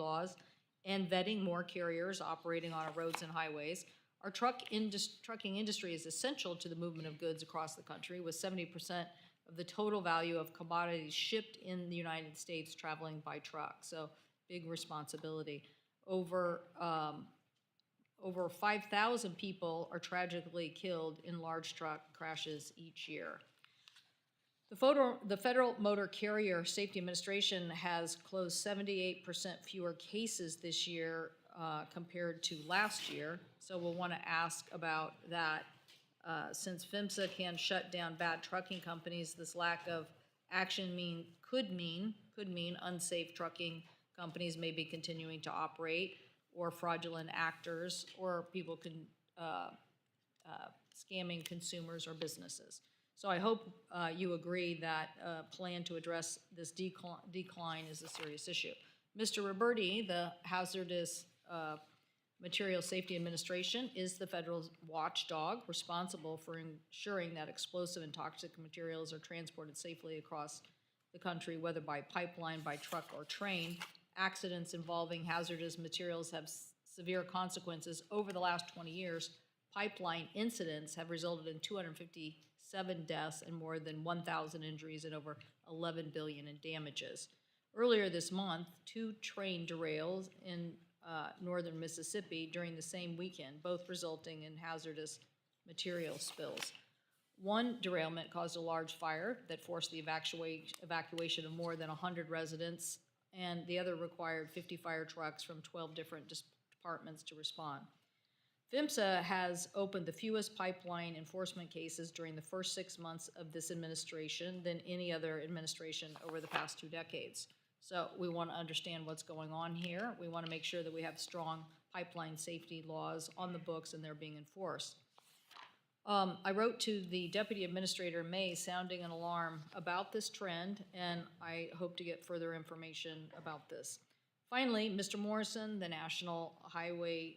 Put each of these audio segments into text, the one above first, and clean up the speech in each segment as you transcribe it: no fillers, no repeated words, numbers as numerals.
laws and vetting more carriers operating on our roads and highways. Our trucking industry is essential to the movement of goods across the country, with 70% of the total value of commodities shipped in the United States traveling by truck. So big responsibility. Over 5,000 people are tragically killed in large truck crashes each year. The Federal Motor Carrier Safety Administration has closed 78% fewer cases this year compared to last year. So we'll want to ask about that. Since PHMSA can shut down bad trucking companies, this lack of action could mean unsafe trucking companies may be continuing to operate, or fraudulent actors, or people scamming consumers or businesses. So I hope you agree that a plan to address this decline is a serious issue. Mr. Roberti, the Hazardous Material Safety Administration, is the federal watchdog responsible for ensuring that explosive and toxic materials are transported safely across the country, whether by pipeline, by truck, or train. Accidents involving hazardous materials have severe consequences. Over the last 20 years, pipeline incidents have resulted in 257 deaths and more than 1,000 injuries and over $11 billion in damages. Earlier this month, 2 train derails in northern Mississippi during the same weekend, both resulting in hazardous material spills. One derailment caused a large fire that forced the evacuation of more than 100 residents, and the other required 50 fire trucks from 12 different departments to respond. PHMSA has opened the fewest pipeline enforcement cases during the first 6 months of this administration than any other administration over the past 2 decades. So we want to understand what's going on here. We want to make sure that we have strong pipeline safety laws on the books and they're being enforced. I wrote to the Deputy Administrator in May sounding an alarm about this trend, and I hope to get further information about this. Finally, Mr. Morrison, the National Highway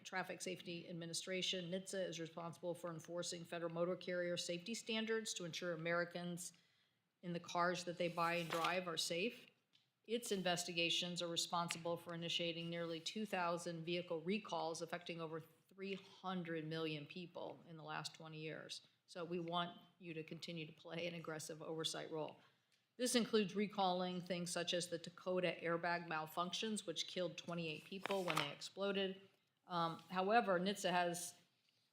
Traffic Safety Administration, NHTSA, is responsible for enforcing federal motor carrier safety standards to ensure Americans in the cars that they buy and drive are safe. Its investigations are responsible for initiating nearly 2,000 vehicle recalls affecting over 300 million people in the last 20 years. So we want you to continue to play an aggressive oversight role. This includes recalling things such as the Dakota airbag malfunctions, which killed 28 people when they exploded. However, NHTSA has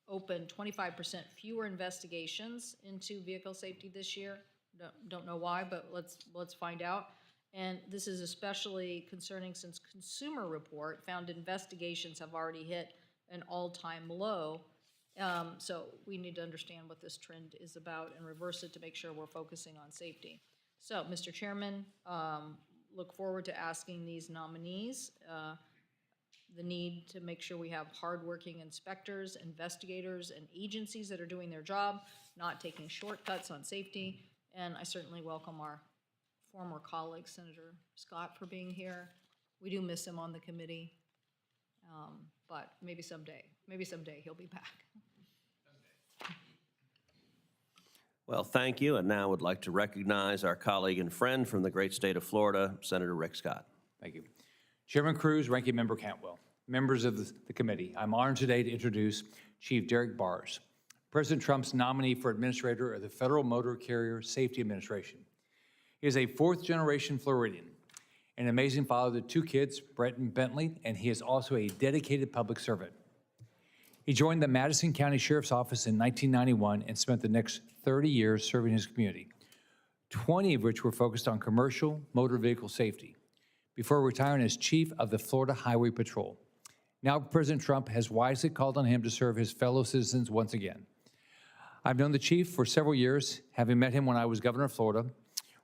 opened 25% fewer investigations into vehicle safety this year. Don't know why, but let's find out. And this is especially concerning since Consumer Report found investigations have already hit an all-time low. So we need to understand what this trend is about and reverse it to make sure we're focusing on safety. So, Mr. Chairman, look forward to asking these nominees the need to make sure we have hardworking inspectors, investigators, and agencies that are doing their job, not taking shortcuts on safety. And I certainly welcome our former colleague, Senator Scott, for being here. We do miss him on the committee, but maybe someday he'll be back. Well, thank you, and now I would like to recognize our colleague and friend from the great state of Florida, Senator Rick Scott. Thank you. Chairman Cruz, Ranking Member Cantwell, members of the committee, I'm honored today to introduce Chief Derek Bars, President Trump's nominee for Administrator of the Federal Motor Carrier Safety Administration. He is a 4th-generation Floridian, an amazing father to 2 kids, Brett and Bentley, and he is also a dedicated public servant. He joined the Madison County Sheriff's Office in 1991 and spent the next 30 years serving his community, 20 of which were focused on commercial motor vehicle safety, before retiring as Chief of the Florida Highway Patrol. Now President Trump has wisely called on him to serve his fellow citizens once again. I've known the Chief for several years, having met him when I was governor of Florida.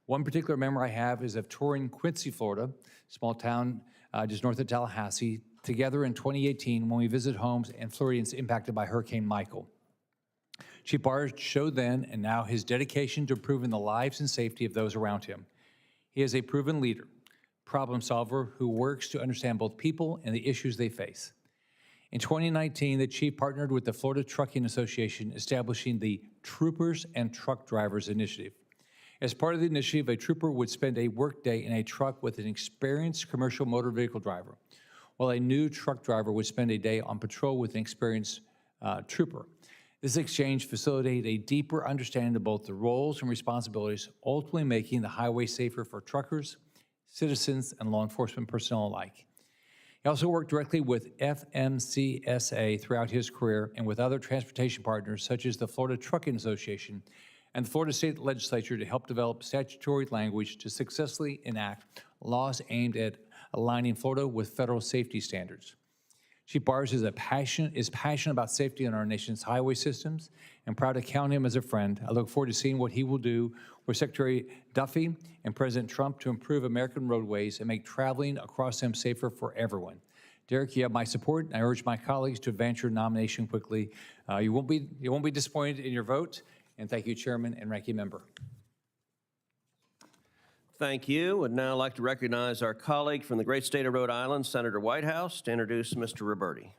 One particular memory I have is of touring Quincy, Florida, small town just north of Tallahassee, together in 2018 when we visited homes and Floridians impacted by Hurricane Michael. Chief Bars showed then and now his dedication to improving the lives and safety of those around him. He is a proven leader, problem solver who works to understand both people and the issues they face. In 2019, the Chief partnered with the Florida Trucking Association, establishing the Troopers and Truck Drivers Initiative. As part of the initiative, a trooper would spend a workday in a truck with an experienced commercial motor vehicle driver, while a new truck driver would spend a day on patrol with an experienced trooper. This exchange facilitated a deeper understanding of both the roles and responsibilities, ultimately making the highway safer for truckers, citizens, and law enforcement personnel alike. He also worked directly with FMCSA throughout his career and with other transportation partners such as the Florida Trucking Association and the Florida State Legislature to help develop statutory language to successfully enact laws aimed at aligning Florida with federal safety standards. Chief Bars is passionate about safety on our nation's highway systems, and proud to count him as a friend. I look forward to seeing what he will do with Secretary Duffy and President Trump to improve American roadways and make traveling across them safer for everyone. Derek, you have my support, and I urge my colleagues to advance your nomination quickly. You won't be disappointed in your vote, and thank you, Chairman and Ranking Member. Thank you. Would now like to recognize our colleague from the great state of Rhode Island, Senator Whitehouse, to introduce Mr. Roberti.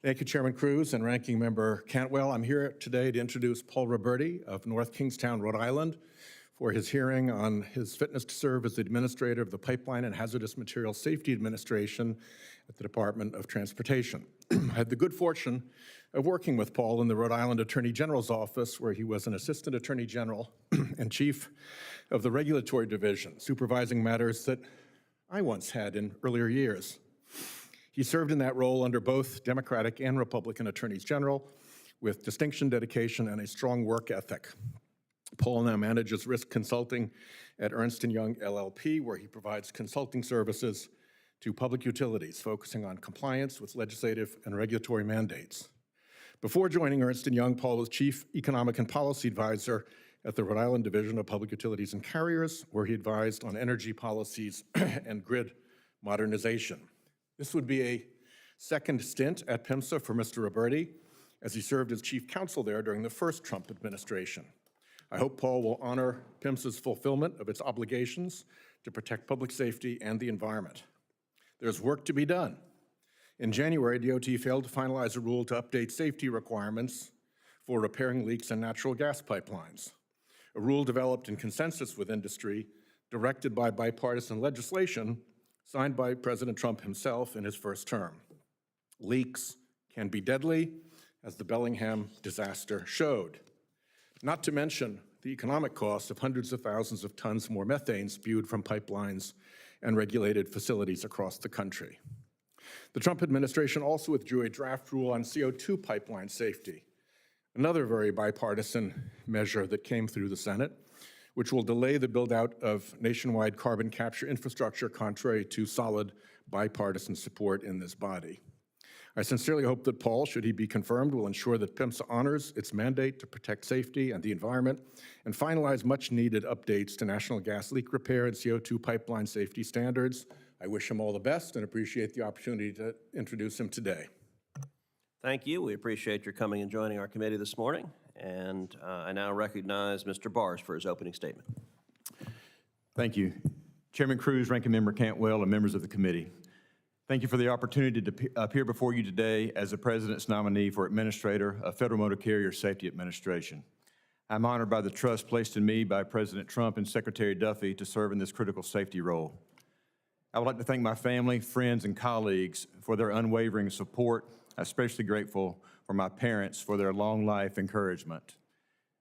Thank you, Chairman Cruz and Ranking Member Cantwell. I'm here today to introduce Paul Roberti of North Kingstown, Rhode Island, for his hearing on his fitness to serve as the administrator of the Pipeline and Hazardous Materials Safety Administration at the Department of Transportation. I had the good fortune of working with Paul in the Rhode Island Attorney General's office, where he was an Assistant Attorney General and Chief of the Regulatory Division, supervising matters that I once had in earlier years. He served in that role under both Democratic and Republican Attorneys General with distinction, dedication, and a strong work ethic. Paul now manages risk consulting at Ernst & Young LLP, where he provides consulting services to public utilities, focusing on compliance with legislative and regulatory mandates. Before joining Ernst & Young, Paul was Chief Economic and Policy Advisor at the Rhode Island Division of Public Utilities and Carriers, where he advised on energy policies and grid modernization. This would be a second stint at PIMSA for Mr. Roberti, as he served as chief counsel there during the first Trump administration. I hope Paul will honor PIMSA's fulfillment of its obligations to protect public safety and the environment. There's work to be done. In January, DOT failed to finalize a rule to update safety requirements for repairing leaks in natural gas pipelines. A rule developed in consensus with industry, directed by bipartisan legislation, signed by President Trump himself in his first term. Leaks can be deadly, as the Bellingham disaster showed. Not to mention the economic cost of hundreds of thousands of tons more methane spewed from pipelines and regulated facilities across the country. The Trump administration also withdrew a draft rule on CO2 pipeline safety, another very bipartisan measure that came through the Senate, which will delay the build-out of nationwide carbon capture infrastructure, contrary to solid bipartisan support in this body. I sincerely hope that Paul, should he be confirmed, will ensure that PIMSA honors its mandate to protect safety and the environment and finalize much-needed updates to national gas leak repair and CO2 pipeline safety standards. I wish him all the best and appreciate the opportunity to introduce him today. Thank you. We appreciate your coming and joining our committee this morning. And I now recognize Mr. Bars for his opening statement. Thank you. Chairman Cruz, Ranking Member Cantwell, and members of the committee. Thank you for the opportunity to appear before you today as the President's nominee for Administrator of Federal Motor Carrier Safety Administration. I'm honored by the trust placed in me by President Trump and Secretary Duffy to serve in this critical safety role. I would like to thank my family, friends, and colleagues for their unwavering support. I'm especially grateful for my parents for their long life encouragement.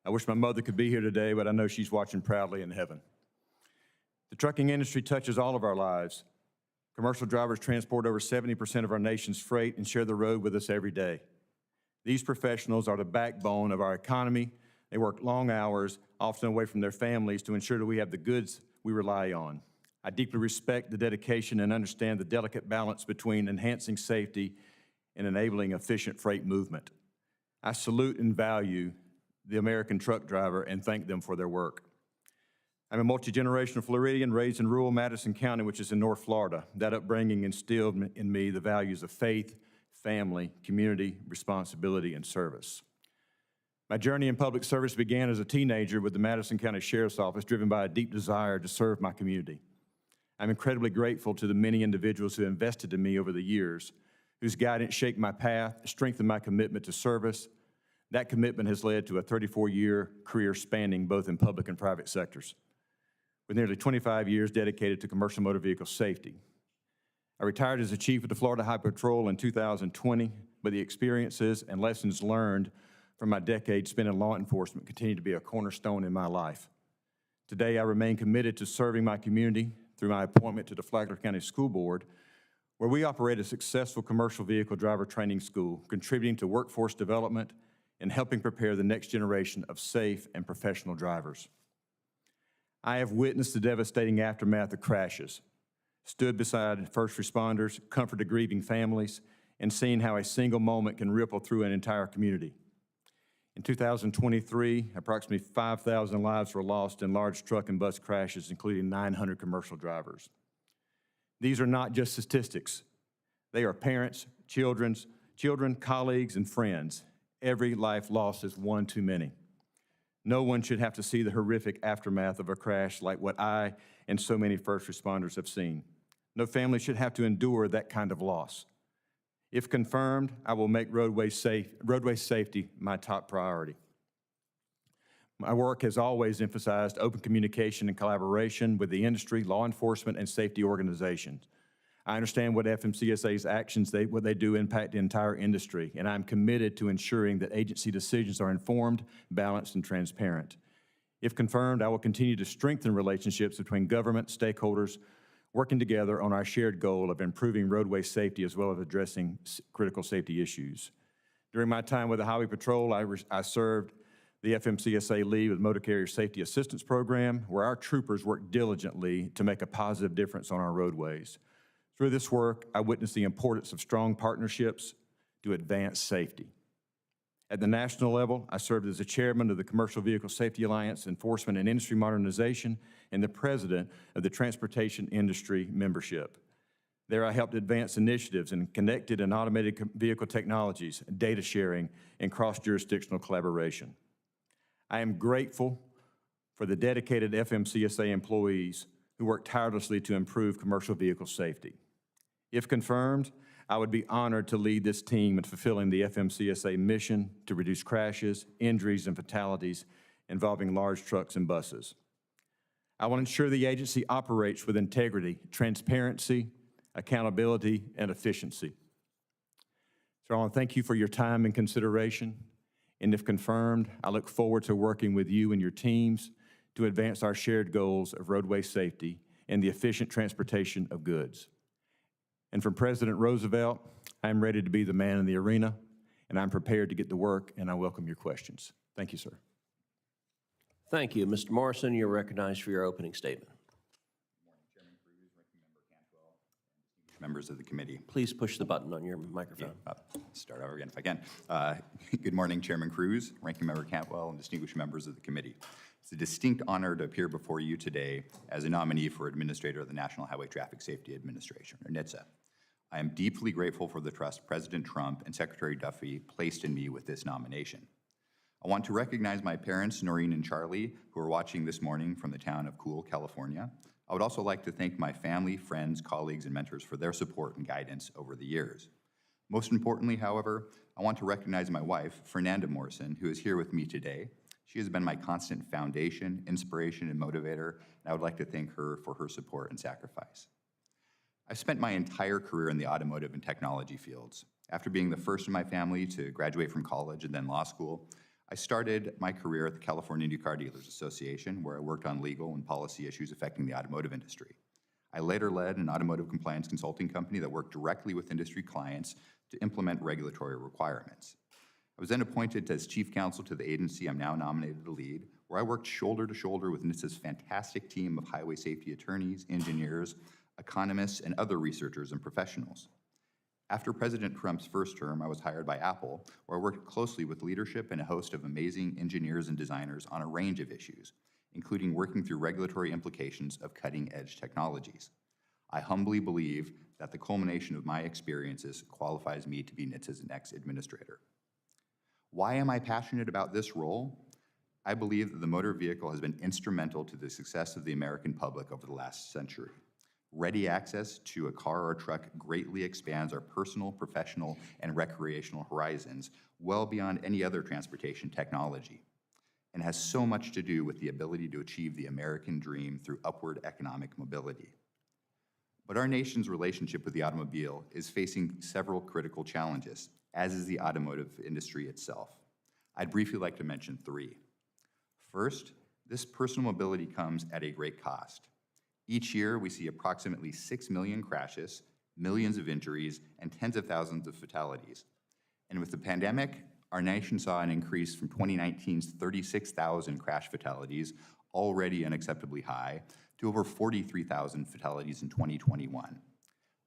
I wish my mother could be here today, but I know she's watching proudly in heaven. The trucking industry touches all of our lives. Commercial drivers transport over 70% of our nation's freight and share the road with us every day. These professionals are the backbone of our economy. They work long hours, often away from their families, to ensure that we have the goods we rely on. I deeply respect the dedication and understand the delicate balance between enhancing safety and enabling efficient freight movement. I salute and value the American truck driver and thank them for their work. I'm a multi-generational Floridian raised in rural Madison County, which is in North Florida. That upbringing instilled in me the values of faith, family, community, responsibility, and service. My journey in public service began as a teenager with the Madison County Sheriff's Office, driven by a deep desire to serve my community. I'm incredibly grateful to the many individuals who invested in me over the years, whose guidance shaped my path, strengthened my commitment to service, That commitment has led to a 34-year career spanning both in public and private sectors, with nearly 25 years dedicated to commercial motor vehicle safety. I retired as the chief of the Florida Highway Patrol in 2020, but the experiences and lessons learned from my decade spent in law enforcement continue to be a cornerstone in my life. Today, I remain committed to serving my community through my appointment to the Flagler County School Board, where we operate a successful commercial vehicle driver training school, contributing to workforce development and helping prepare the next generation of safe and professional drivers. I have witnessed the devastating aftermath of crashes, stood beside first responders, comforted grieving families, and seen how a single moment can ripple through an entire community. In 2023, approximately 5,000 lives were lost in large truck and bus crashes, including 900 commercial drivers. These are not just statistics. They are parents, children, colleagues, and friends. Every life lost is one too many. No one should have to see the horrific aftermath of a crash like what I and so many first responders have seen. No family should have to endure that kind of loss. If confirmed, I will make roadway safety my top priority. My work has always emphasized open communication and collaboration with the industry, law enforcement, and safety organizations. I understand what FMCSA's actions, what they do impact the entire industry, and I'm committed to ensuring that agency decisions are informed, balanced, and transparent. If confirmed, I will continue to strengthen relationships between government stakeholders, working together on our shared goal of improving roadway safety as well as addressing critical safety issues. During my time with the Highway Patrol, I served the FMCSA lead with Motor Carrier Safety Assistance Program, where our troopers worked diligently to make a positive difference on our roadways. Through this work, I witnessed the importance of strong partnerships to advance safety. At the national level, I served as the chairman of the Commercial Vehicle Safety Alliance Enforcement and Industry Modernization and the president of the Transportation Industry Membership. There I helped advance initiatives in connected and automated vehicle technologies, data sharing, and cross-jurisdictional collaboration. I am grateful for the dedicated FMCSA employees who work tirelessly to improve commercial vehicle safety. If confirmed, I would be honored to lead this team in fulfilling the FMCSA mission to reduce crashes, injuries, and fatalities involving large trucks and buses. I will ensure the agency operates with integrity, transparency, accountability, and efficiency. So I want to thank you for your time and consideration. And if confirmed, I look forward to working with you and your teams to advance our shared goals of roadway safety and the efficient transportation of goods. And from President Roosevelt, I'm ready to be the man in the arena, and I'm prepared to get to work, and I welcome your questions. Thank you, sir. Thank you. Mr. Morrison, you're recognized for your opening statement. Good morning, Chairman Cruz, Ranking Member Cantwell, and distinguished members of the committee. Please push the button on your microphone. Start over again if I can. Good morning, Chairman Cruz, Ranking Member Cantwell, and distinguished members of the committee. It's a distinct honor to appear before you today as a nominee for Administrator of the National Highway Traffic Safety Administration, or NHTSA. I am deeply grateful for the trust President Trump and Secretary Duffy placed in me with this nomination. I want to recognize my parents, Noreen and Charlie, who are watching this morning from the town of Cool, California. I would also like to thank my family, friends, colleagues, and mentors for their support and guidance over the years. Most importantly, however, I want to recognize my wife, Fernanda Morrison, who is here with me today. She has been my constant foundation, inspiration, and motivator, and I would like to thank her for her support and sacrifice. I've spent my entire career in the automotive and technology fields. After being the first in my family to graduate from college and then law school, I started my career at the California New Car Dealers Association, where I worked on legal and policy issues affecting the automotive industry. I later led an automotive compliance consulting company that worked directly with industry clients to implement regulatory requirements. I was then appointed as chief counsel to the agency I'm now nominated to lead, where I worked shoulder to shoulder with NHTSA's fantastic team of highway safety attorneys, engineers, economists, and other researchers and professionals. After President Trump's first term, I was hired by Apple, where I worked closely with leadership and a host of amazing engineers and designers on a range of issues, including working through regulatory implications of cutting-edge technologies. I humbly believe that the culmination of my experiences qualifies me to be NHTSA's next administrator. Why am I passionate about this role? I believe that the motor vehicle has been instrumental to the success of the American public over the last century. Ready access to a car or truck greatly expands our personal, professional, and recreational horizons well beyond any other transportation technology, and has so much to do with the ability to achieve the American dream through upward economic mobility. But our nation's relationship with the automobile is facing several critical challenges, as is the automotive industry itself. I'd briefly like to mention three. First, this personal mobility comes at a great cost. Each year, we see approximately 6 million crashes, millions of injuries, and tens of thousands of fatalities. And with the pandemic, our nation saw an increase from 2019's 36,000 crash fatalities, already unacceptably high, to over 43,000 fatalities in 2021.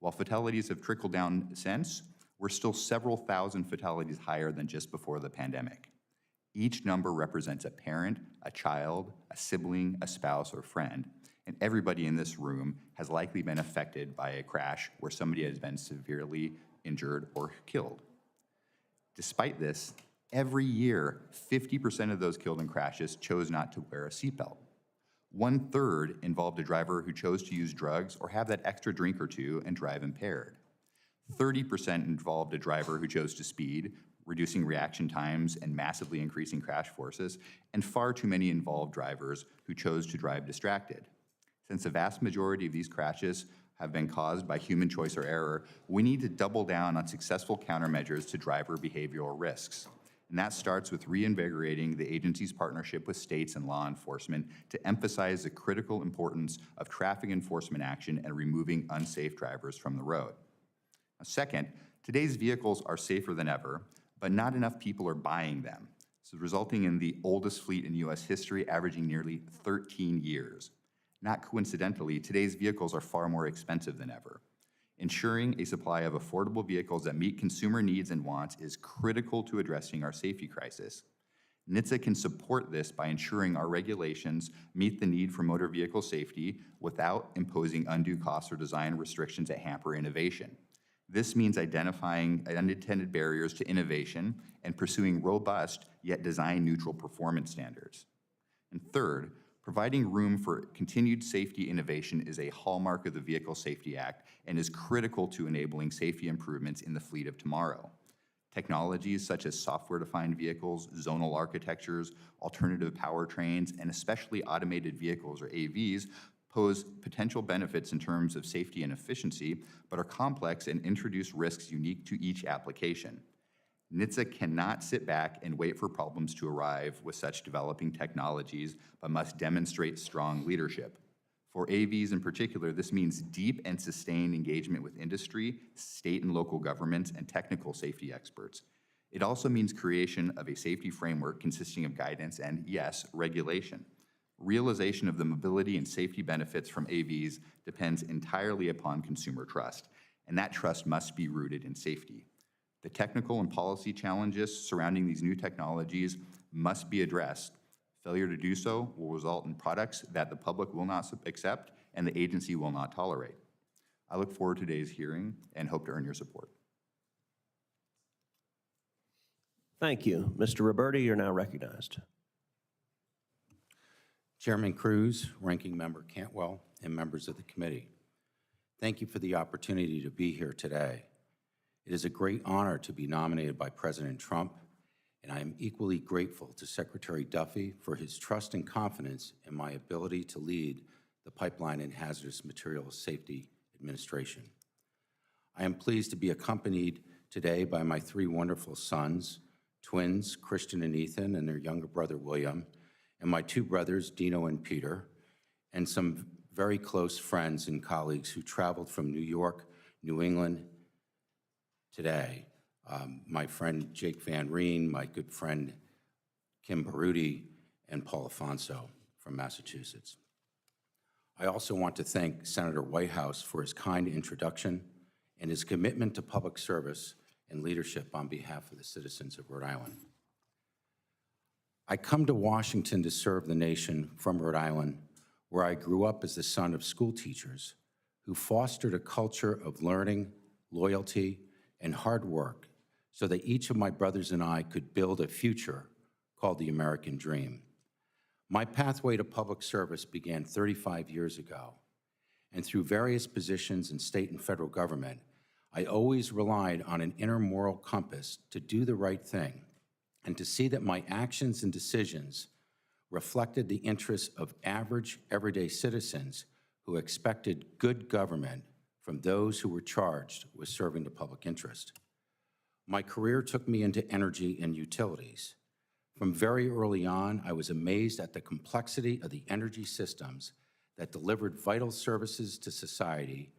While fatalities have trickled down since, we're still several thousand fatalities higher than just before the pandemic. Each number represents a parent, a child, a sibling, a spouse, or friend, and everybody in this room has likely been affected by a crash where somebody has been severely injured or killed. Despite this, every year, 50% of those killed in crashes chose not to wear a seatbelt. 1/3 involved a driver who chose to use drugs or have that extra drink or two and drive impaired. 30% involved a driver who chose to speed, reducing reaction times and massively increasing crash forces, and far too many involved drivers who chose to drive distracted. Since the vast majority of these crashes have been caused by human choice or error, we need to double down on successful countermeasures to driver behavioral risks. And that starts with reinvigorating the agency's partnership with states and law enforcement to emphasize the critical importance of traffic enforcement action and removing unsafe drivers from the road. Now, second, today's vehicles are safer than ever, but not enough people are buying them, so resulting in the oldest fleet in US history, averaging nearly 13 years. Not coincidentally, today's vehicles are far more expensive than ever. Ensuring a supply of affordable vehicles that meet consumer needs and wants is critical to addressing our safety crisis. NHTSA can support this by ensuring our regulations meet the need for motor vehicle safety without imposing undue costs or design restrictions that hamper innovation. This means identifying unintended barriers to innovation and pursuing robust yet design-neutral performance standards. And third, providing room for continued safety innovation is a hallmark of the Vehicle Safety Act and is critical to enabling safety improvements in the fleet of tomorrow. Technologies such as software-defined vehicles, zonal architectures, alternative powertrains, and especially automated vehicles, or AVs, pose potential benefits in terms of safety and efficiency, but are complex and introduce risks unique to each application. NHTSA cannot sit back and wait for problems to arrive with such developing technologies, but must demonstrate strong leadership. For AVs in particular, this means deep and sustained engagement with industry, state and local governments, and technical safety experts. It also means creation of a safety framework consisting of guidance and, yes, regulation. Realization of the mobility and safety benefits from AVs depends entirely upon consumer trust, and that trust must be rooted in safety. The technical and policy challenges surrounding these new technologies must be addressed. Failure to do so will result in products that the public will not accept and the agency will not tolerate. I look forward to today's hearing and hope to earn your support. Thank you. Mr. Roberti, you're now recognized. Chairman Cruz, Ranking Member Cantwell, and members of the committee, thank you for the opportunity to be here today. It is a great honor to be nominated by President Trump, and I am equally grateful to Secretary Duffy for his trust and confidence in my ability to lead the Pipeline and Hazardous Materials Safety Administration. I am pleased to be accompanied today by my three wonderful sons, twins, Christian and Ethan, and their younger brother, William, and my two brothers, Dino and Peter, and some very close friends and colleagues who traveled from New York, New England, today. My friend Jake Van Reen, my good friend Kim Baruti, and Paul Afonso from Massachusetts. I also want to thank Senator Whitehouse for his kind introduction and his commitment to public service and leadership on behalf of the citizens of Rhode Island. I come to Washington to serve the nation from Rhode Island, where I grew up as the son of school teachers who fostered a culture of learning, loyalty, and hard work so that each of my brothers and I could build a future called the American Dream. My pathway to public service began 35 years ago, and through various positions in state and federal government, I always relied on an inner moral compass to do the right thing and to see that my actions and decisions reflected the interests of average, everyday citizens who expected good government from those who were charged with serving the public interest. My career took me into energy and utilities. From very early on, I was amazed at the complexity of the energy systems that delivered vital services to society,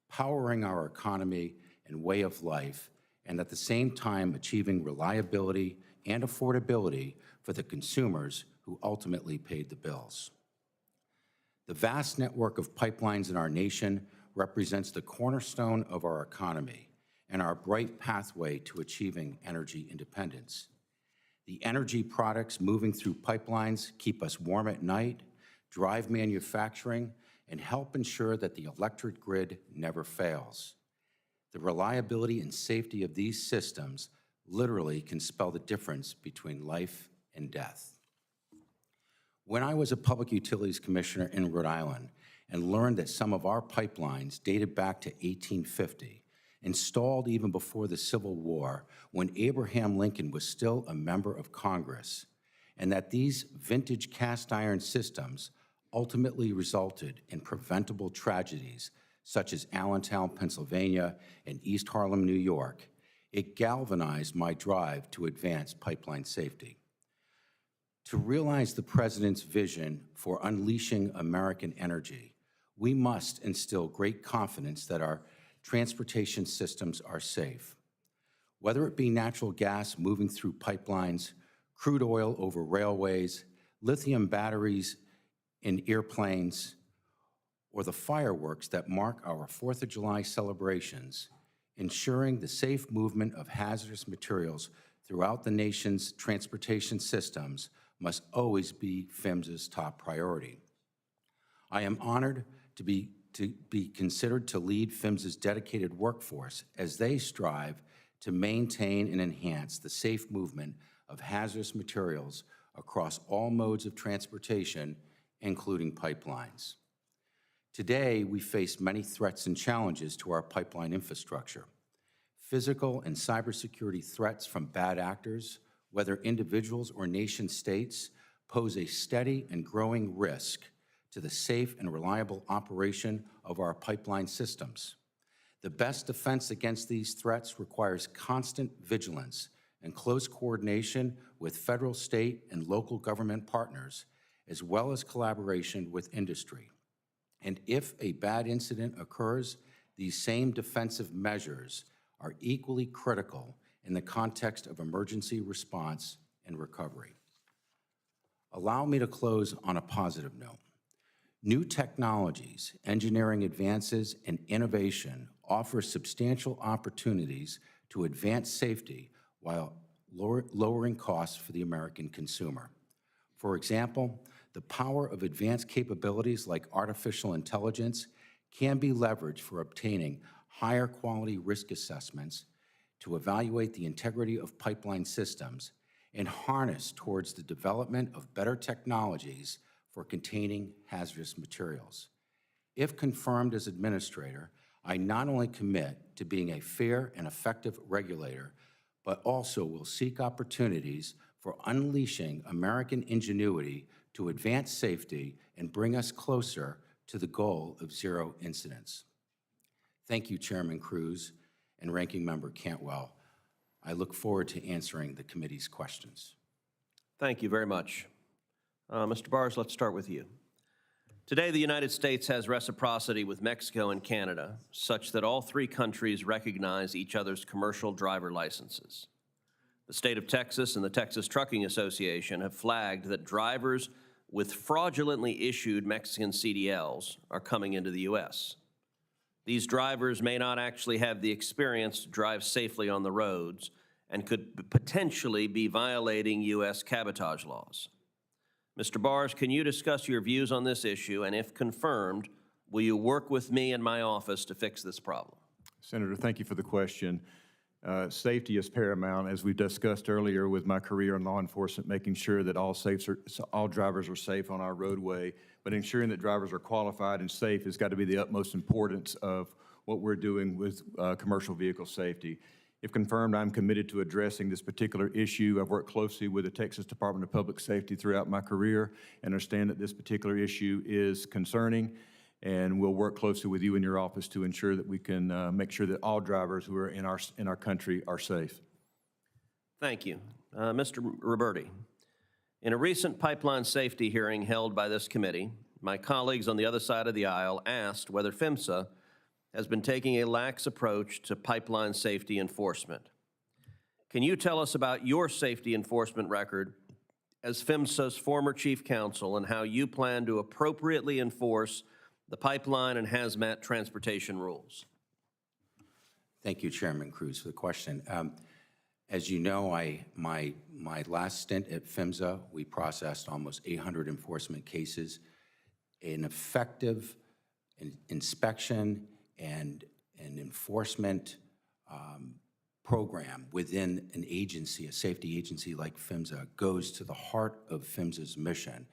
powering our economy and way of life, and at the same time achieving reliability and affordability for the consumers who ultimately paid the bills. The vast network of pipelines in our nation represents the cornerstone of our economy and our bright pathway to achieving energy independence. The energy products moving through pipelines keep us warm at night, drive manufacturing, and help ensure that the electric grid never fails. The reliability and safety of these systems literally can spell the difference between life and death. When I was a Public Utilities Commissioner in Rhode Island and learned that some of our pipelines dated back to 1850, installed even before the Civil War, when Abraham Lincoln was still a member of Congress, and that these vintage cast iron systems ultimately resulted in preventable tragedies such as Allentown, Pennsylvania, and East Harlem, New York, it galvanized my drive to advance pipeline safety. To realize the President's vision for unleashing American energy, we must instill great confidence that our transportation systems are safe. Whether it be natural gas moving through pipelines, crude oil over railways, lithium batteries in airplanes, or the fireworks that mark our 4th of July celebrations, ensuring the safe movement of hazardous materials throughout the nation's transportation systems must always be PHMSA's top priority. I am honored to be considered to lead PHMSA's dedicated workforce as they strive to maintain and enhance the safe movement of hazardous materials across all modes of transportation, including pipelines. Today, we face many threats and challenges to our pipeline infrastructure. Physical and cybersecurity threats from bad actors, whether individuals or nation states, pose a steady and growing risk to the safe and reliable operation of our pipeline systems. The best defense against these threats requires constant vigilance and close coordination with federal, state, and local government partners, as well as collaboration with industry. And if a bad incident occurs, these same defensive measures are equally critical in the context of emergency response and recovery. Allow me to close on a positive note. New technologies, engineering advances, and innovation offer substantial opportunities to advance safety while lowering costs for the American consumer. For example, the power of advanced capabilities like artificial intelligence can be leveraged for obtaining higher quality risk assessments to evaluate the integrity of pipeline systems and harness towards the development of better technologies for containing hazardous materials. If confirmed as administrator, I not only commit to being a fair and effective regulator, but also will seek opportunities for unleashing American ingenuity to advance safety and bring us closer to the goal of zero incidents. Thank you, Chairman Cruz and Ranking Member Cantwell. I look forward to answering the committee's questions. Thank you very much. Mr. Bars, let's start with you. Today, the United States has reciprocity with Mexico and Canada, such that all three countries recognize each other's commercial driver licenses. The state of Texas and the Texas Trucking Association have flagged that drivers with fraudulently issued Mexican CDLs are coming into the U.S. These drivers may not actually have the experience to drive safely on the roads and could potentially be violating U.S. cabotage laws. Mr. Bars, can you discuss your views on this issue, and if confirmed, will you work with me and my office to fix this problem? Senator, thank you for the question. Safety is paramount, as we discussed earlier with my career in law enforcement, making sure that all drivers are safe on our roadway, but ensuring that drivers are qualified and safe has got to be the utmost importance of what we're doing with commercial vehicle safety. If confirmed, I'm committed to addressing this particular issue. I've worked closely with the Texas Department of Public Safety throughout my career and understand that this particular issue is concerning, and we'll work closely with you in your office to ensure that we can make sure that all drivers who are in our country are safe. Thank you. Mr. Roberti, in a recent pipeline safety hearing held by this committee, my colleagues on the other side of the aisle asked whether PHMSA has been taking a lax approach to pipeline safety enforcement. Can you tell us about your safety enforcement record as PHMSA's former chief counsel and how you plan to appropriately enforce the pipeline and hazmat transportation rules? Thank you, Chairman Cruz, for the question. As you know, my last stint at PHMSA, we processed almost 800 enforcement cases. An effective inspection and an enforcement program within an agency, a safety agency like PHMSA, goes to the heart of PHMSA's mission.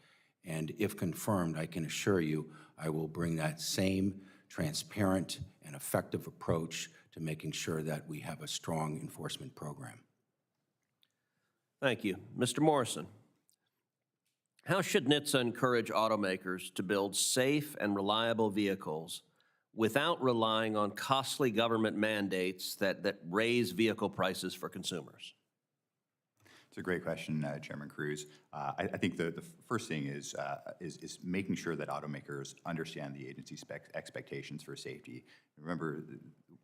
And if confirmed, I can assure you I will bring that same transparent and effective approach to making sure that we have a strong enforcement program. Thank you. Mr. Morrison, how should NHTSA encourage automakers to build safe and reliable vehicles without relying on costly government mandates that raise vehicle prices for consumers? It's a great question, Chairman Cruz. I think the first thing is making sure that automakers understand the agency's expectations for safety. Remember,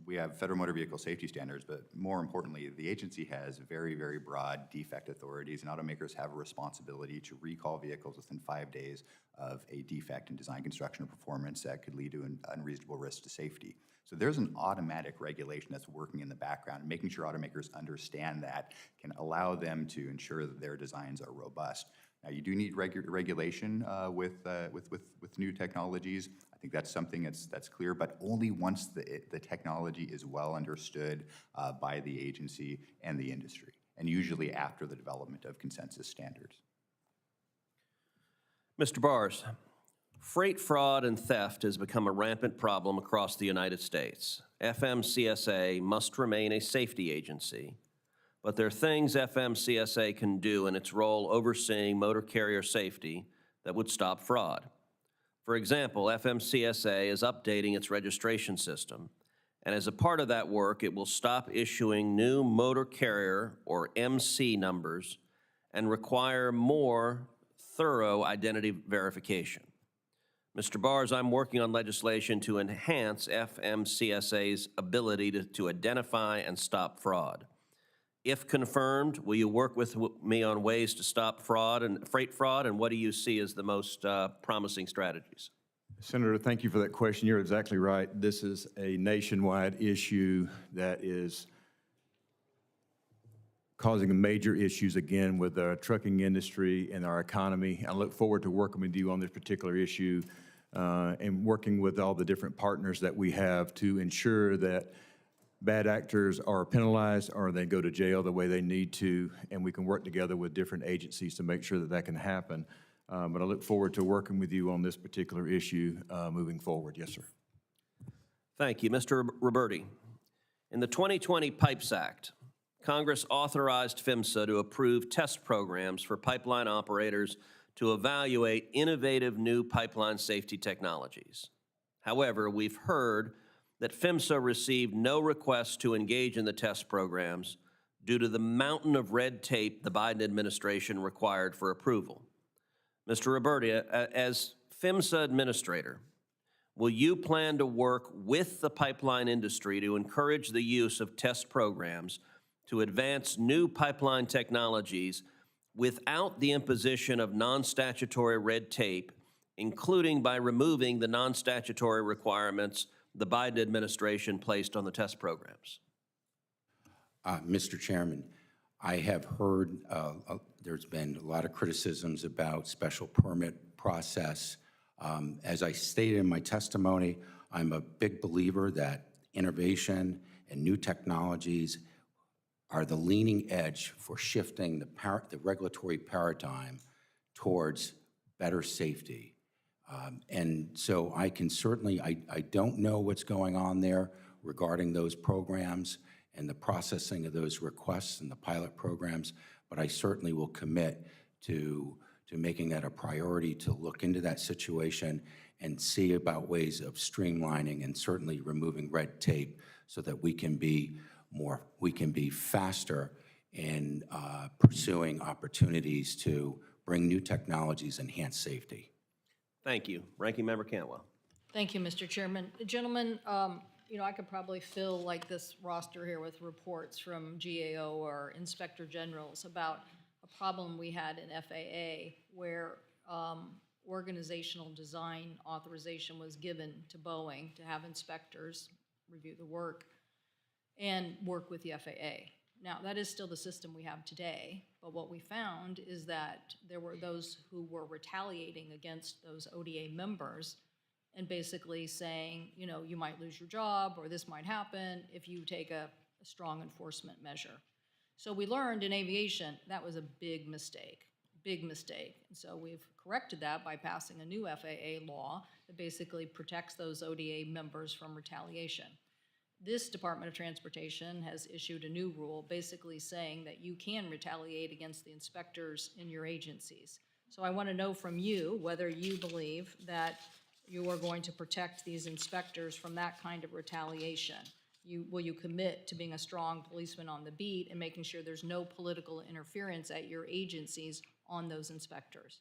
we have federal motor vehicle safety standards, but more importantly, the agency has very, very broad defect authorities, and automakers have a responsibility to recall vehicles within 5 days of a defect in design, construction, or performance that could lead to an unreasonable risk to safety. So there's an automatic regulation that's working in the background, and making sure automakers understand that can allow them to ensure that their designs are robust. Now, you do need regulation with new technologies. I think that's something that's clear, but only once the technology is well understood by the agency and the industry, and usually after the development of consensus standards. Mr. Bars, freight fraud and theft has become a rampant problem across the United States. FMCSA must remain a safety agency, but there are things FMCSA can do in its role overseeing motor carrier safety that would stop fraud. For example, FMCSA is updating its registration system, and as a part of that work, it will stop issuing new motor carrier, or MC numbers, and require more thorough identity verification. Mr. Bars, I'm working on legislation to enhance FMCSA's ability to identify and stop fraud. If confirmed, will you work with me on ways to stop fraud and freight fraud, and what do you see as the most promising strategies? Senator, thank you for that question. You're exactly right. This is a nationwide issue that is causing major issues, again, with the trucking industry and our economy. I look forward to working with you on this particular issue and working with all the different partners that we have to ensure that bad actors are penalized or they go to jail the way they need to, and we can work together with different agencies to make sure that that can happen. But I look forward to working with you on this particular issue moving forward. Yes, sir. Thank you. Mr. Roberti, in the 2020 PIPES Act, Congress authorized PHMSA to approve test programs for pipeline operators to evaluate innovative new pipeline safety technologies. However, we've heard that PHMSA received no requests to engage in the test programs due to the mountain of red tape the Biden administration required for approval. Mr. Roberti, as PHMSA administrator, will you plan to work with the pipeline industry to encourage the use of test programs to advance new pipeline technologies without the imposition of non-statutory red tape, including by removing the non-statutory requirements the Biden administration placed on the test programs? Mr. Chairman, I have heard there's been a lot of criticisms about special permit process. As I stated in my testimony, I'm a big believer that innovation and new technologies are the leading edge for shifting the regulatory paradigm towards better safety. And so I can certainly, I don't know what's going on there regarding those programs and the processing of those requests and the pilot programs, but I certainly will commit to making that a priority to look into that situation and see about ways of streamlining and certainly removing red tape so that we can be faster in pursuing opportunities to bring new technologies, enhance safety. Thank you. Ranking Member Cantwell. Thank you, Mr. Chairman. Gentlemen, you know, I could probably fill like this roster here with reports from GAO or Inspector Generals about a problem we had in FAA where organizational design authorization was given to Boeing to have inspectors review the work and work with the FAA. Now, that is still the system we have today, but what we found is that there were those who were retaliating against those ODA members and basically saying, you know, you might lose your job or this might happen if you take a strong enforcement measure. So we learned in aviation that was a big mistake. And so we've corrected that by passing a new FAA law that basically protects those ODA members from retaliation. This Department of Transportation has issued a new rule basically saying that you can retaliate against the inspectors in your agencies. So I want to know from you whether you believe that you are going to protect these inspectors from that kind of retaliation. Will you commit to being a strong policeman on the beat and making sure there's no political interference at your agencies on those inspectors?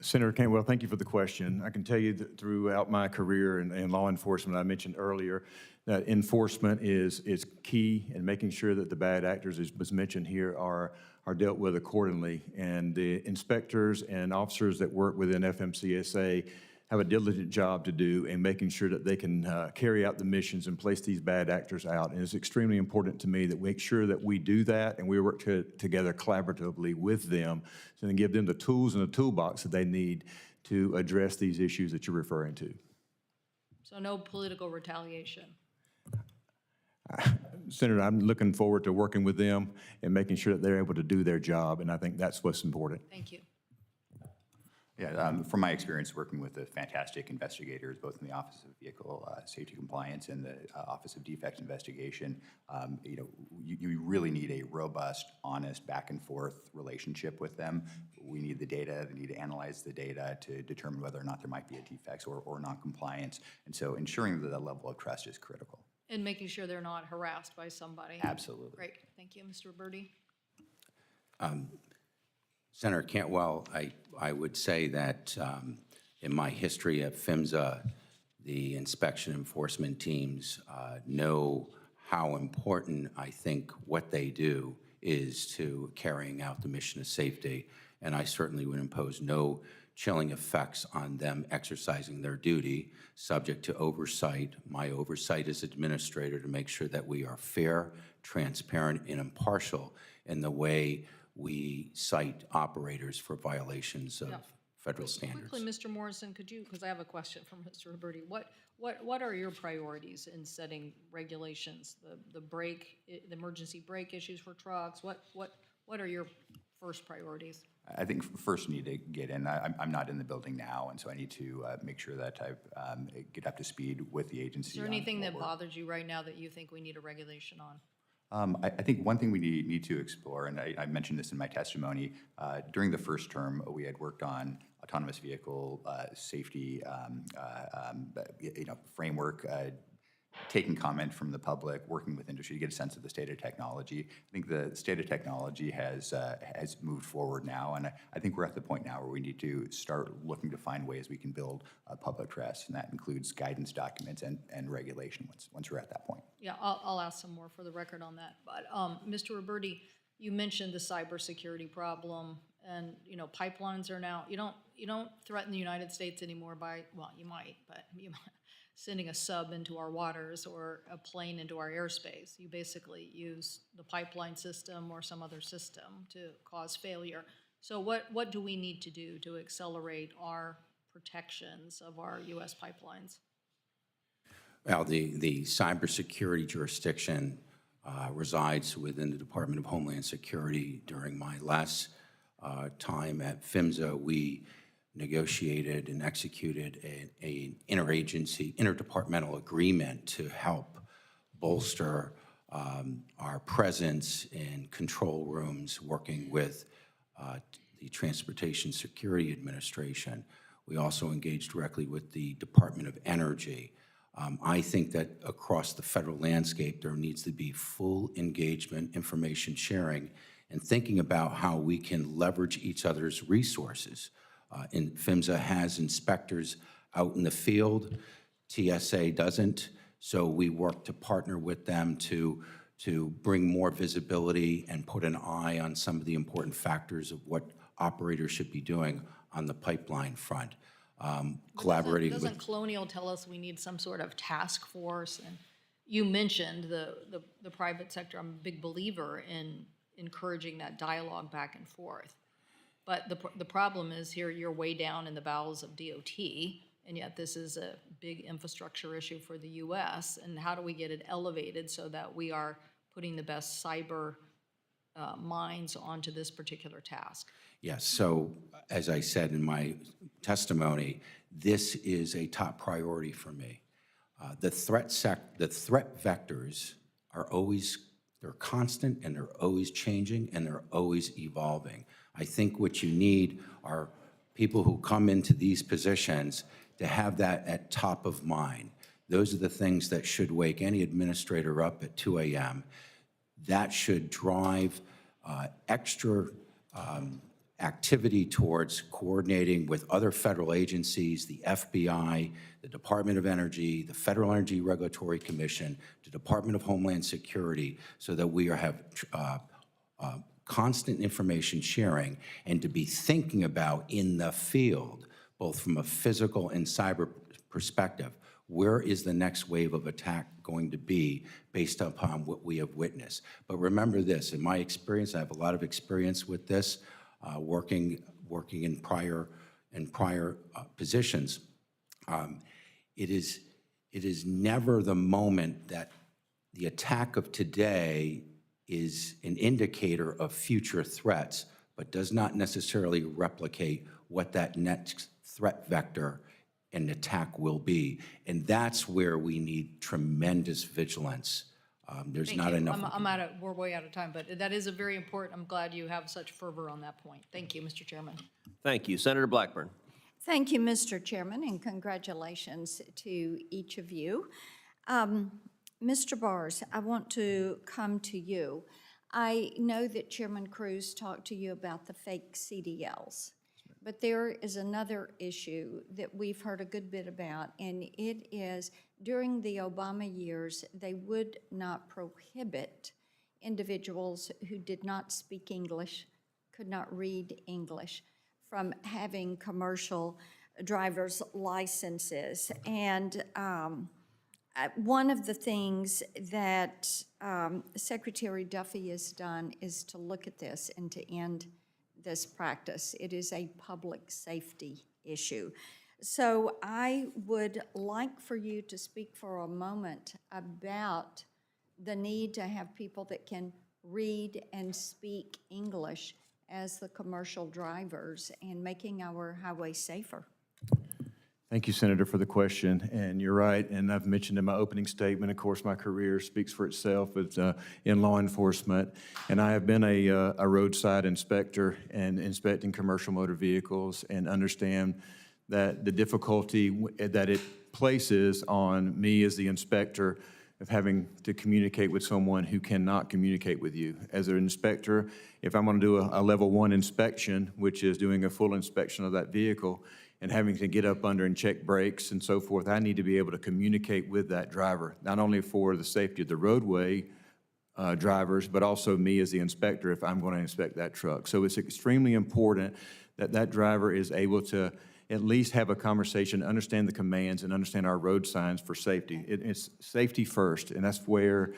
Senator Cantwell, thank you for the question. I can tell you that throughout my career in law enforcement, I mentioned earlier that enforcement is key, and making sure that the bad actors, as was mentioned here, are dealt with accordingly. And the inspectors and officers that work within FMCSA have a diligent job to do in making sure that they can carry out the missions and place these bad actors out. And it's extremely important to me that we make sure that we do that and we work together collaboratively with them and give them the tools and the toolbox that they need to address these issues that you're referring to. So no political retaliation. Senator, I'm looking forward to working with them and making sure that they're able to do their job, and I think that's what's important. Thank you. Yeah, from my experience working with the fantastic investigators, both in the Office of Vehicle Safety Compliance and the Office of Defects Investigation, you know, you really need a robust, honest, back and forth relationship with them. We need the data. They need to analyze the data to determine whether or not there might be a defects or non-compliance. And so ensuring that level of trust is critical. And making sure they're not harassed by somebody. Absolutely. Great. Thank you, Mr. Roberti. Senator Cantwell, I would say that in my history at PHMSA, the inspection enforcement teams know how important I think what they do is to carrying out the mission of safety, and I certainly would impose no chilling effects on them exercising their duty, subject to oversight. My oversight as administrator to make sure that we are fair, transparent, and impartial in the way we cite operators for violations of federal standards. Quickly, Mr. Morrison, could you, because I have a question from Mr. Roberti, what are your priorities in setting regulations? The emergency brake issues for trucks, what are your first priorities? I think first need to get in. I'm not in the building now, and so I need to make sure that I get up to speed with the agency. Is there anything that bothers you right now that you think we need a regulation on? I think one thing we need to explore, and I mentioned this in my testimony, during the first term, we had worked on autonomous vehicle safety framework, taking comment from the public, working with industry to get a sense of the state of technology. I think the state of technology has moved forward now, and I think we're at the point now where we need to start looking to find ways we can build public trust, and that includes guidance documents and regulation once we're at that point. Yeah, I'll ask some more for the record on that. But Mr. Roberti, you mentioned the cybersecurity problem, and you know pipelines are now. You don't threaten the United States anymore by, well, you might, but you might. Sending a sub into our waters or a plane into our airspace. You basically use the pipeline system or some other system to cause failure. So what do we need to do to accelerate our protections of our U.S. pipelines? Well, the cybersecurity jurisdiction resides within the Department of Homeland Security. During my last time at PHMSA, we negotiated and executed an interdepartmental agreement to help bolster our presence in control rooms, working with the Transportation Security Administration. We also engaged directly with the Department of Energy. I think that across the federal landscape, there needs to be full engagement, information sharing, and thinking about how we can leverage each other's resources. PHMSA has inspectors out in the field. TSA doesn't, so we work to partner with them to bring more visibility and put an eye on some of the important factors of what operators should be doing on the pipeline front. Collaborating with... Doesn't Colonial tell us we need some sort of task force? And you mentioned the private sector. I'm a big believer in encouraging that dialogue back and forth. But the problem is here you're way down in the bowels of DOT, and yet this is a big infrastructure issue for the U.S. And how do we get it elevated so that we are putting the best cyber minds onto this particular task? Yes, so as I said in my testimony, this is a top priority for me. The threat vectors are always, they're constant, and they're always changing, and they're always evolving. I think what you need are people who come into these positions to have that at top of mind. Those are the things that should wake any administrator up at 2 a.m. That should drive extra activity towards coordinating with other federal agencies, the FBI, the Department of Energy, the Federal Energy Regulatory Commission, the Department of Homeland Security, so that we have constant information sharing, and to be thinking about in the field, both from a physical and cyber perspective, where is the next wave of attack going to be based upon what we have witnessed. But remember this, in my experience, I have a lot of experience with this, working in prior positions. It is never the moment that the attack of today is an indicator of future threats, but does not necessarily replicate what that next threat vector and attack will be. And that's where we need tremendous vigilance. There's Thank not you. enough. We're way out of time, but that is a very important, I'm glad you have such fervor on that point. Thank you, Mr. Chairman. Thank you. Senator Blackburn. Thank you, Mr. Chairman, and congratulations to each of you. Mr. Bars, I want to come to you. I know that Chairman Cruz talked to you about the fake CDLs, but there is another issue that we've heard a good bit about, and it is during the Obama years, they would not prohibit individuals who did not speak English, could not read English, from having commercial driver's licenses. And one of the things that Secretary Duffy has done is to look at this and to end this practice. It is a public safety issue. So I would like for you to speak for a moment about the need to have people that can read and speak English as the commercial drivers and making our highway safer. Thank you, Senator, for the question. And you're right, and I've mentioned in my opening statement, of course, my career speaks for itself. It's in law enforcement, and I have been a roadside inspector and inspecting commercial motor vehicles, and understand that the difficulty that it places on me as the inspector of having to communicate with someone who cannot communicate with you. As an inspector, if I'm going to do a level 1 inspection, which is doing a full inspection of that vehicle, and having to get up under and check brakes and so forth, I need to be able to communicate with that driver, not only for the safety of the roadway drivers, but also me as the inspector if I'm going to inspect that truck. So it's extremely important that that driver is able to at least have a conversation, understand the commands, and understand our road signs for safety. It's safety first, and that's where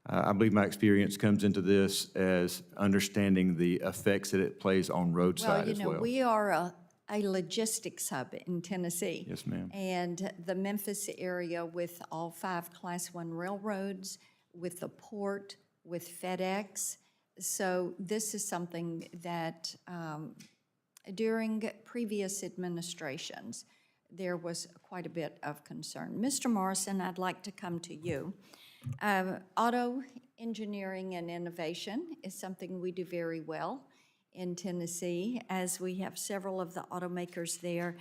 I believe my experience comes into this, as understanding the effects that it plays on roadside as well. Well, you know, we are a logistics hub in Tennessee. Yes, ma'am. And the Memphis area, with all 5 Class 1 railroads, with the port, with FedEx. So this is something that during previous administrations, there was quite a bit of concern. Mr. Morrison, I'd like to come to you. Auto engineering and innovation is something we do very well in Tennessee, as we have several of the automakers there,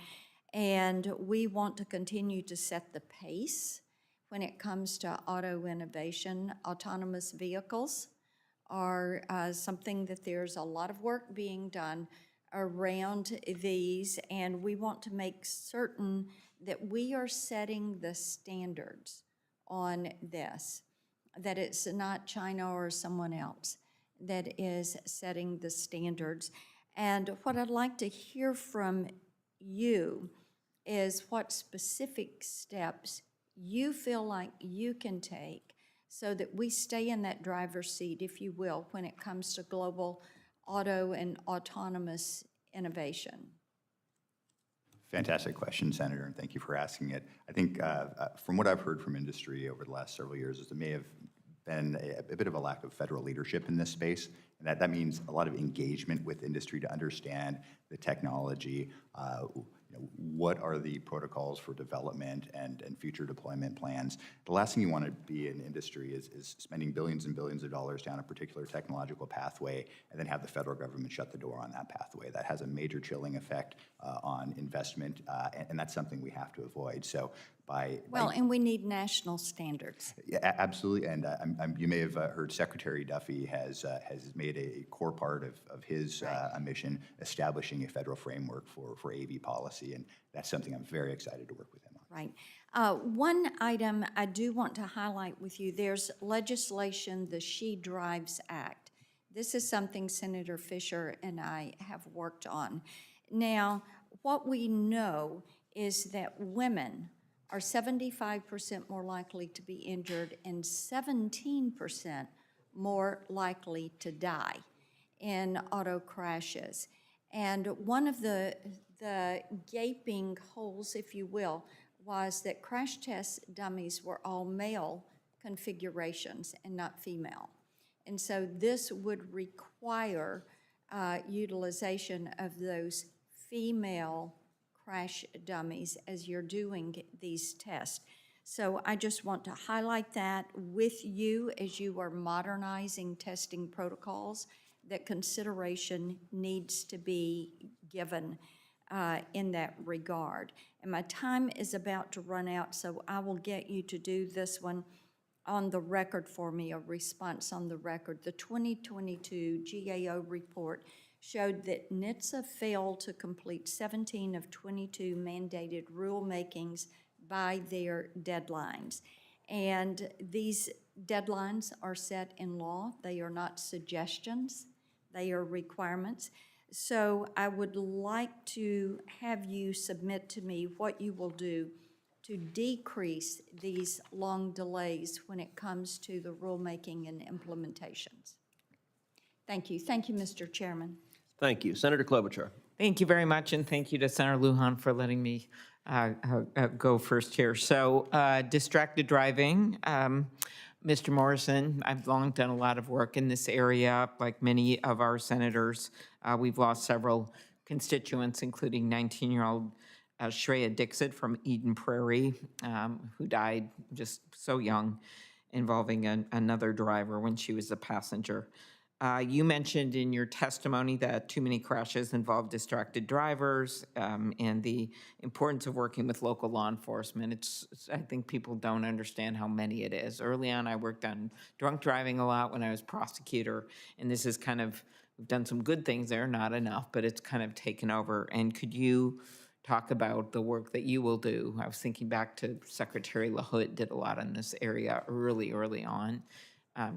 and we want to continue to set the pace when it comes to auto innovation. Autonomous vehicles are something that there's a lot of work being done around these, and we want to make certain that we are setting the standards on this, that it's not China or someone else that is setting the standards. And what I'd like to hear from you is what specific steps you feel like you can take so that we stay in that driver's seat, if you will, when it comes to global auto and autonomous innovation. Fantastic question, Senator, and thank you for asking it. I think from what I've heard from industry over the last several years is there may have been a bit of a lack of federal leadership in this space, and that means a lot of engagement with industry to understand the technology, what are the protocols for development and future deployment plans. The last thing you want to be in industry is spending billions and billions of dollars down a particular technological pathway and then have the federal government shut the door on that pathway. That has a major chilling effect on investment, and that's something we have to avoid. So and we need national standards. Yeah, absolutely, and you may have heard Secretary Duffy has made a core part of his mission establishing a federal framework for AV policy, and that's something I'm very excited to work with him on. Right. One item I do want to highlight with you, there's legislation, the She Drives Act. This is something Senator Fisher and I have worked on. Now, what we know is that women are 75% more likely to be injured and 17% more likely to die in auto crashes. And one of the gaping holes, if you will, was that crash test dummies were all male configurations and not female. And so this would require utilization of those female crash dummies as you're doing these tests. So I just want to highlight that with you as you are modernizing testing protocols, that consideration needs to be given in that regard. And my time is about to run out, so I will get you to do this one on the record for me, a response on the record. The 2022 GAO report showed that NHTSA failed to complete 17 of 22 mandated rulemakings by their deadlines. And these deadlines are set in law. They are not suggestions. They are requirements. So I would like to have you submit to me what you will do to decrease these long delays when it comes to the rulemaking and implementations. Thank you. Thank you, Mr. Chairman. Thank you. Senator Klobuchar. Thank you very much, and thank you to Senator Lujan for letting me go first here. So distracted driving. Mr. Morrison, I've long done a lot of work in this area, like many of our senators. We've lost several constituents, including 19-year-old Shreya Dixit from Eden Prairie, who died just so young, involving another driver when she was a passenger. You mentioned in your testimony that too many crashes involve distracted drivers and the importance of working with local law enforcement. I think people don't understand how many it is. Early on, I worked on drunk driving a lot when I was prosecutor, and this is we've done some good things there, not enough, but it's kind of taken over. And could you talk about the work that you will do? I was thinking back to Secretary LaHood did a lot in this area early on.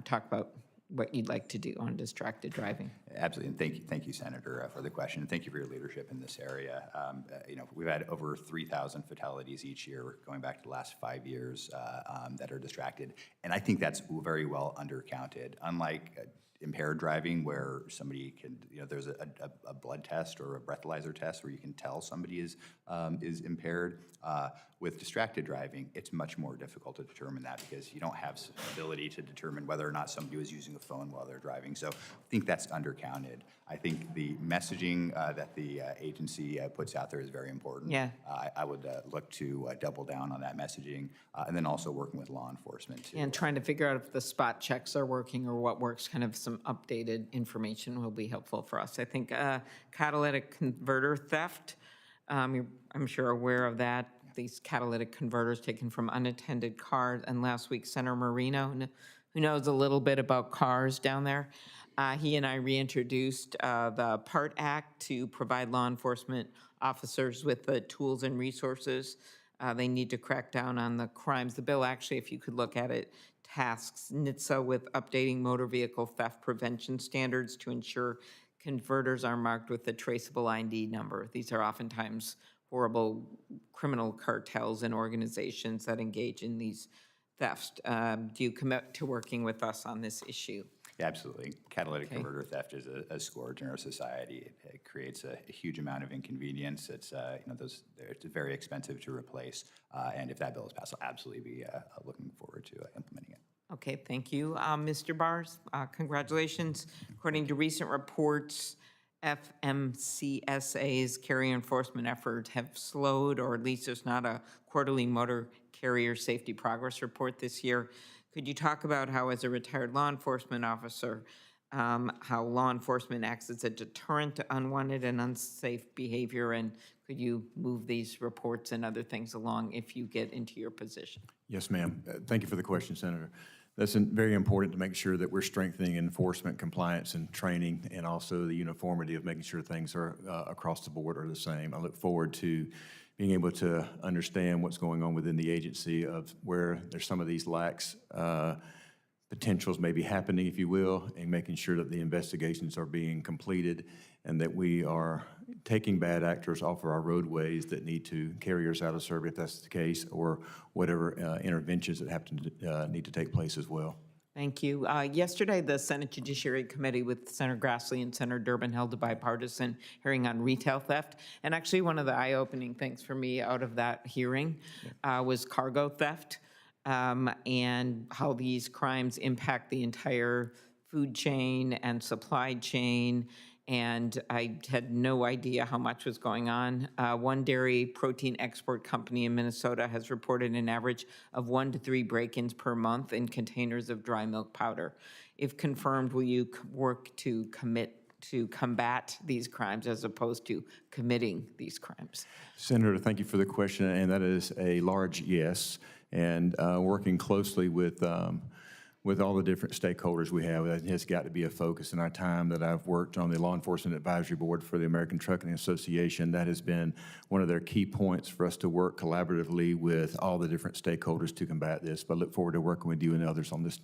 Talk about what you'd like to do on distracted driving. Absolutely, and thank you, Senator, for the question. And thank you for your leadership in this area. We've had over 3,000 fatalities each year, going back to the last 5 years, that are distracted, and I think that's very well undercounted. Unlike impaired driving where somebody can, there's a blood test or a breathalyzer test where you can tell somebody is impaired. With distracted driving, it's much more difficult to determine that because you don't have ability to determine whether or not somebody was using a phone while they're driving. So I think that's undercounted. I think the messaging that the agency puts out there is very important. Yeah. I would look to double down on that messaging and then also working with law enforcement too. And trying to figure out if the spot checks are working or what works, kind of some updated information will be helpful for us. I think catalytic converter theft, I'm sure aware of that. These catalytic converters taken from unattended cars. And last week, Senator Marino, who knows a little bit about cars down there, he and I reintroduced the PART Act to provide law enforcement officers with the tools and resources they need to crack down on the crimes. The bill actually, if you could look at it, tasks NHTSA with updating motor vehicle theft prevention standards to ensure converters are marked with a traceable ID number. These are oftentimes horrible criminal cartels and organizations that engage in these thefts. Do you commit to working with us on this issue? Yeah, absolutely. Catalytic converter theft is a scourge in our society. It creates a huge amount of inconvenience. It's it's very expensive to replace. And if that bill is passed, I'll absolutely be looking forward to implementing it. Okay, thank you. Mr. Bars, congratulations. According to recent reports, FMCSA's carrier enforcement efforts have slowed, or at least there's not a quarterly motor carrier safety progress report this year. Could you talk about how, as a retired law enforcement officer, how law enforcement acts as a deterrent to unwanted and unsafe behavior, and could you move these reports and other things along if you get into your position? Yes, ma'am. Thank you for the question, Senator. That's very important to make sure that we're strengthening enforcement, compliance, and training, and also the uniformity of making sure things are across the board are the same. I look forward to being able to understand what's going on within the agency of where there's some of these lacks, potentials maybe happening, if you will, and making sure that the investigations are being completed and that we are taking bad actors off of our roadways that need to carry us out of service if that's the case, or whatever interventions that have to need to take place as well. Thank you. Yesterday, the Senate Judiciary Committee with Senator Grassley and Senator Durbin held a bipartisan hearing on retail theft. And actually, one of the eye-opening things for me out of that hearing was cargo theft and how these crimes impact the entire food chain and supply chain. And I had no idea how much was going on. One dairy protein export company in Minnesota has reported an average of 1 to 3 break-ins per month in containers of dry milk powder. If confirmed, will you work to commit to combat these crimes as opposed to committing these crimes? Senator, thank you for the question, and that is a large yes. And working closely with all the different stakeholders we have, that has got to be a focus in our time that I've worked on the Law Enforcement Advisory Board for the American Trucking Association. That has been one of their key points for us to work collaboratively with all the different stakeholders to combat this. But I look forward to working with you and others on this.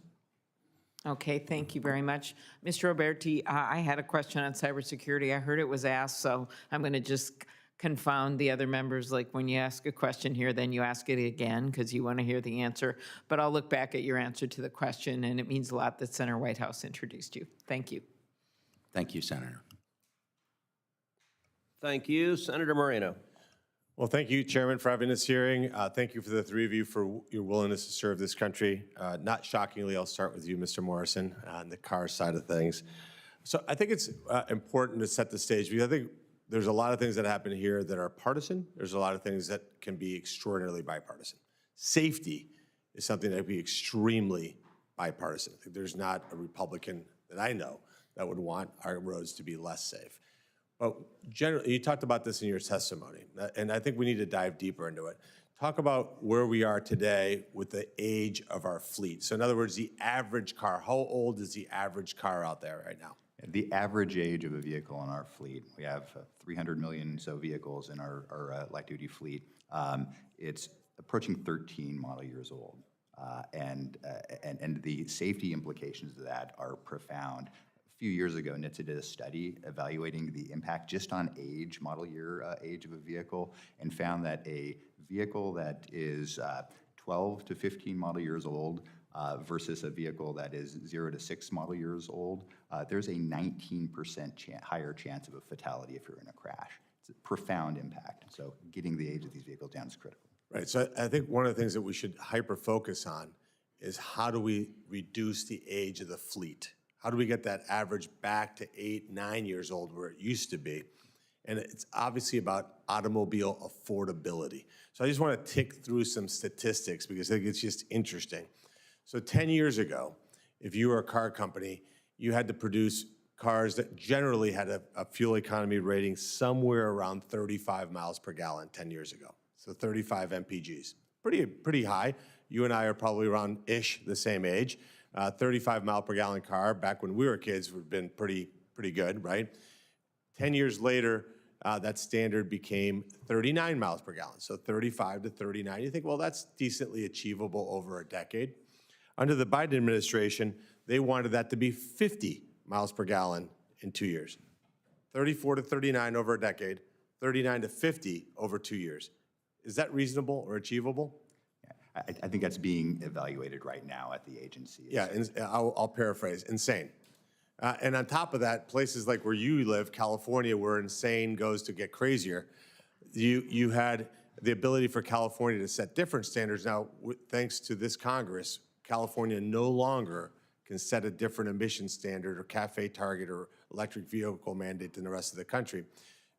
Okay, thank you very much. Mr. Roberti, I had a question on cybersecurity. I heard it was asked, so I'm going to just confound the other members. Like when you ask a question here, then you ask it again because you want to hear the answer. But I'll look back at your answer to the question, and it means a lot that Senator Whitehouse introduced you. Thank you. Thank you, Senator. Thank you. Senator Moreno. Well, thank you, Chairman, for having this hearing. Thank you for the three of you for your willingness to serve this country. Not shockingly, I'll start with you, Mr. Morrison, on the car side of things. So I think it's important to set the stage because I think there's a lot of things that happen here that are partisan. There's a lot of things that can be extraordinarily bipartisan. Safety is something that can be extremely bipartisan. I think there's not a Republican that I know that would want our roads to be less safe. But generally, you talked about this in your testimony, and I think we need to dive deeper into it. Talk about where we are today with the age of our fleet. So in other words, the average car, how old is the average car out there right now? The average age of a vehicle in our fleet, we have 300 million so vehicles in our light-duty fleet. It's approaching 13 model years old. And the safety implications of that are profound. A few years ago, NHTSA did a study evaluating the impact just on age, model year age of a vehicle, and found that a vehicle that is 12 to 15 model years old versus a vehicle that is 0 to 6 model years old, there's a 19% higher chance of a fatality if you're in a crash. It's a profound impact. So getting the age of these vehicles down is critical. Right, so I think one of the things that we should hyper-focus on is how do we reduce the age of the fleet? How do we get that average back to 8, 9 years old where it used to be? And it's obviously about automobile affordability. So I just want to tick through some statistics because I think it's just interesting. So 10 years ago, if you were a car company, you had to produce cars that generally had a fuel economy rating somewhere around 35 miles per gallon 10 years ago. So 35 MPGs, pretty high. You and I are probably around-ish the same age. 35 mile per gallon car back when we were kids would have been pretty good, right? 10 years later, that standard became 39 miles per gallon. So 35 to 39, you think, well, that's decently achievable over a decade. Under the Biden administration, they wanted that to be 50 miles per gallon in 2 years. 34 to 39 over a decade, 39 to 50 over 2 years. Is that reasonable or achievable? I think that's being evaluated right now at the agency. Yeah, I'll paraphrase, insane. And on top of that, places like where you live, California, where insane goes to get crazier, you had the ability for California to set different standards. Now, thanks to this Congress, California no longer can set a different emission standard or CAFE target or electric vehicle mandate than the rest of the country.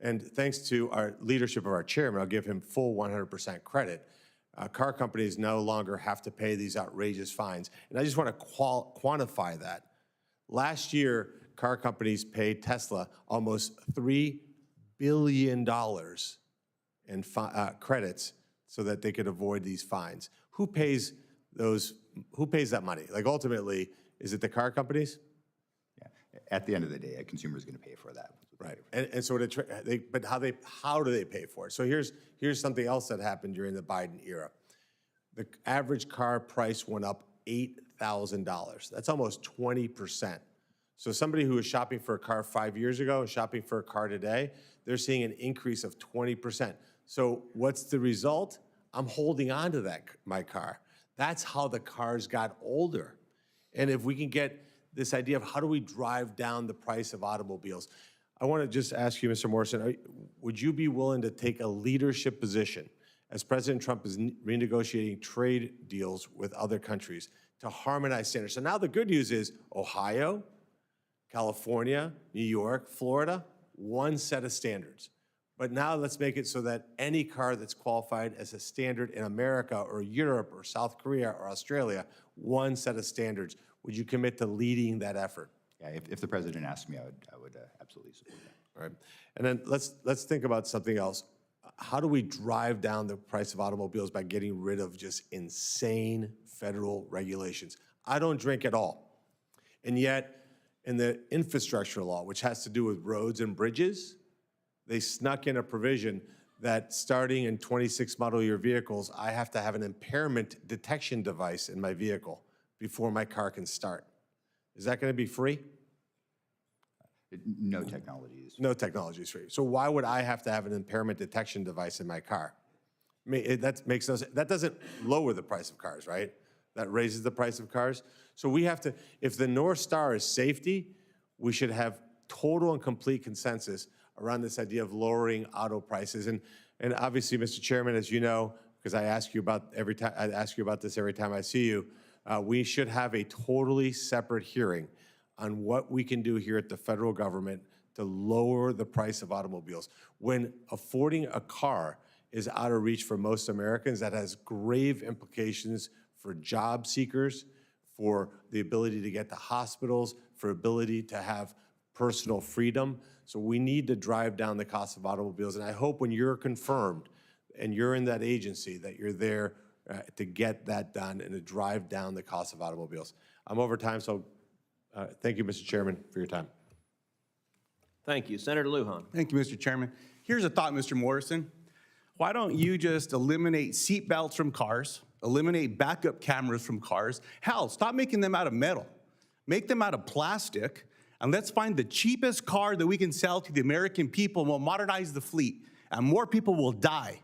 And thanks to our leadership of our chairman, I'll give him full 100% credit, car companies no longer have to pay these outrageous fines. And I just want to quantify that. Last year, car companies paid Tesla almost $3 billion in credits so that they could avoid these fines. Who pays that money? Like ultimately, is it the car companies? Yeah. At the end of the day, a consumer is going to pay for that. Right, and so but how do they pay for it? So here's something else that happened during the Biden era. The average car price went up $8,000. That's almost 20%. So somebody who was shopping for a car 5 years ago and shopping for a car today, they're seeing an increase of 20%. So what's the result? I'm holding on to my car. That's how the cars got older. And if we can get this idea of how do we drive down the price of automobiles, I want to just ask you, Mr. Morrison, would you be willing to take a leadership position as President Trump is renegotiating trade deals with other countries to harmonize standards? So now the good news is Ohio, California, New York, Florida, one set of standards. But now let's make it so that any car that's qualified as a standard in America or Europe or South Korea or Australia, one set of standards. Would you commit to leading that effort? Yeah, if the president asked me, I would absolutely support that. All right. And then let's think about something else. How do we drive down the price of automobiles by getting rid of just insane federal regulations? I don't drink at all. And yet, in the infrastructure law, which has to do with roads and bridges, they snuck in a provision that starting in 26 model year vehicles, I have to have an impairment detection device in my vehicle before my car can start. Is that going to be free? No technology is free. No technology is free. So why would I have to have an impairment detection device in my car? I mean, that makes no sense. That doesn't lower the price of cars, right? That raises the price of cars. So we have to, if the North Star is safety, we should have total and complete consensus around this idea of lowering auto prices. And obviously, Mr. Chairman, as you know, because I ask you about this every time I see you, we should have a totally separate hearing on what we can do here at the federal government to lower the price of automobiles. When affording a car is out of reach for most Americans, that has grave implications for job seekers, for the ability to get to hospitals, for ability to have personal freedom. So we need to drive down the cost of automobiles. And I hope when you're confirmed and you're in that agency that you're there to get that done and to drive down the cost of automobiles. I'm over time, so thank you, Mr. Chairman, for your time. Thank you. Senator Lujan. Thank you, Mr. Chairman. Here's a thought, Mr. Morrison. Why don't you just eliminate seat belts from cars, eliminate backup cameras from cars? Hell, stop making them out of metal. Make them out of plastic, and let's find the cheapest car that we can sell to the American people, and we'll modernize the fleet, and more people will die.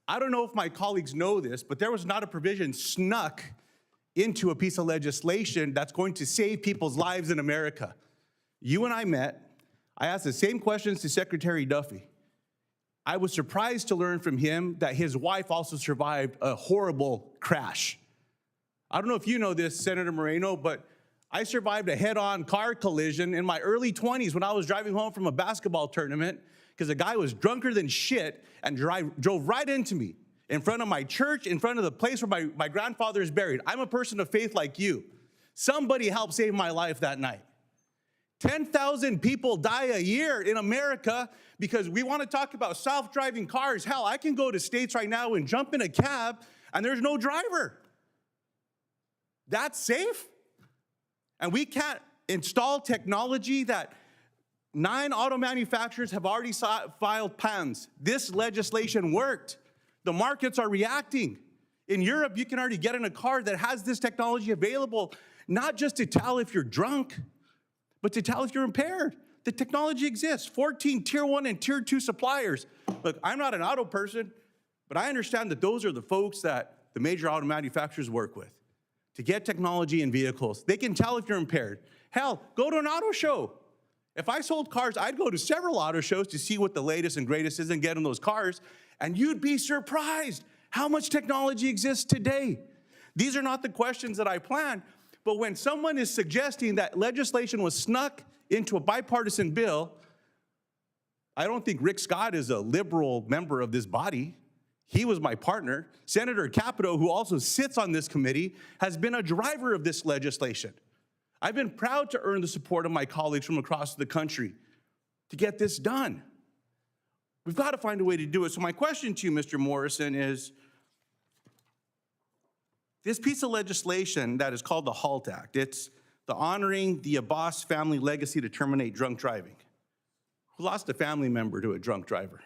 I don't know if my colleagues know this, but there was not a provision snuck into a piece of legislation that's going to save people's lives in America. You and I met. I asked the same questions to Secretary Duffy. I was surprised to learn from him that his wife also survived a horrible crash. I don't know if you know this, Senator Moreno, but I survived a head-on car collision in my early 20s when I was driving home from a basketball tournament because a guy was drunker than shit and drove right into me in front of my church, in front of the place where my grandfather is buried. I'm a person of faith like you. Somebody helped save my life that night. 10,000 people die a year in America because we want to talk about self-driving cars. Hell, I can go to states right now and jump in a cab and there's no driver. That's safe? And we can't install technology that 9 auto manufacturers have already filed patents. This legislation worked. The markets are reacting. In Europe, you can already get in a car that has this technology available, not just to tell if you're drunk, but to tell if you're impaired. The technology exists. 14 tier 1 and tier 2 suppliers. Look, I'm not an auto person, but I understand that those are the folks that the major auto manufacturers work with to get technology in vehicles. They can tell if you're impaired. Hell, go to an auto show. If I sold cars, I'd go to several auto shows to see what the latest and greatest is and get in those cars, and you'd be surprised how much technology exists today. These are not the questions that I planned, but when someone is suggesting that legislation was snuck into a bipartisan bill, I don't think Rick Scott is a liberal member of this body. He was my partner. Senator Capito, who also sits on this committee, has been a driver of this legislation. I've been proud to earn the support of my colleagues from across the country to get this done. We've got to find a way to do it. So my question to you, Mr. Morrison, is this piece of legislation that is called the HALT Act, it's the Honoring the Abbas Family Legacy to Terminate Drunk Driving. Who lost a family member to a drunk driver?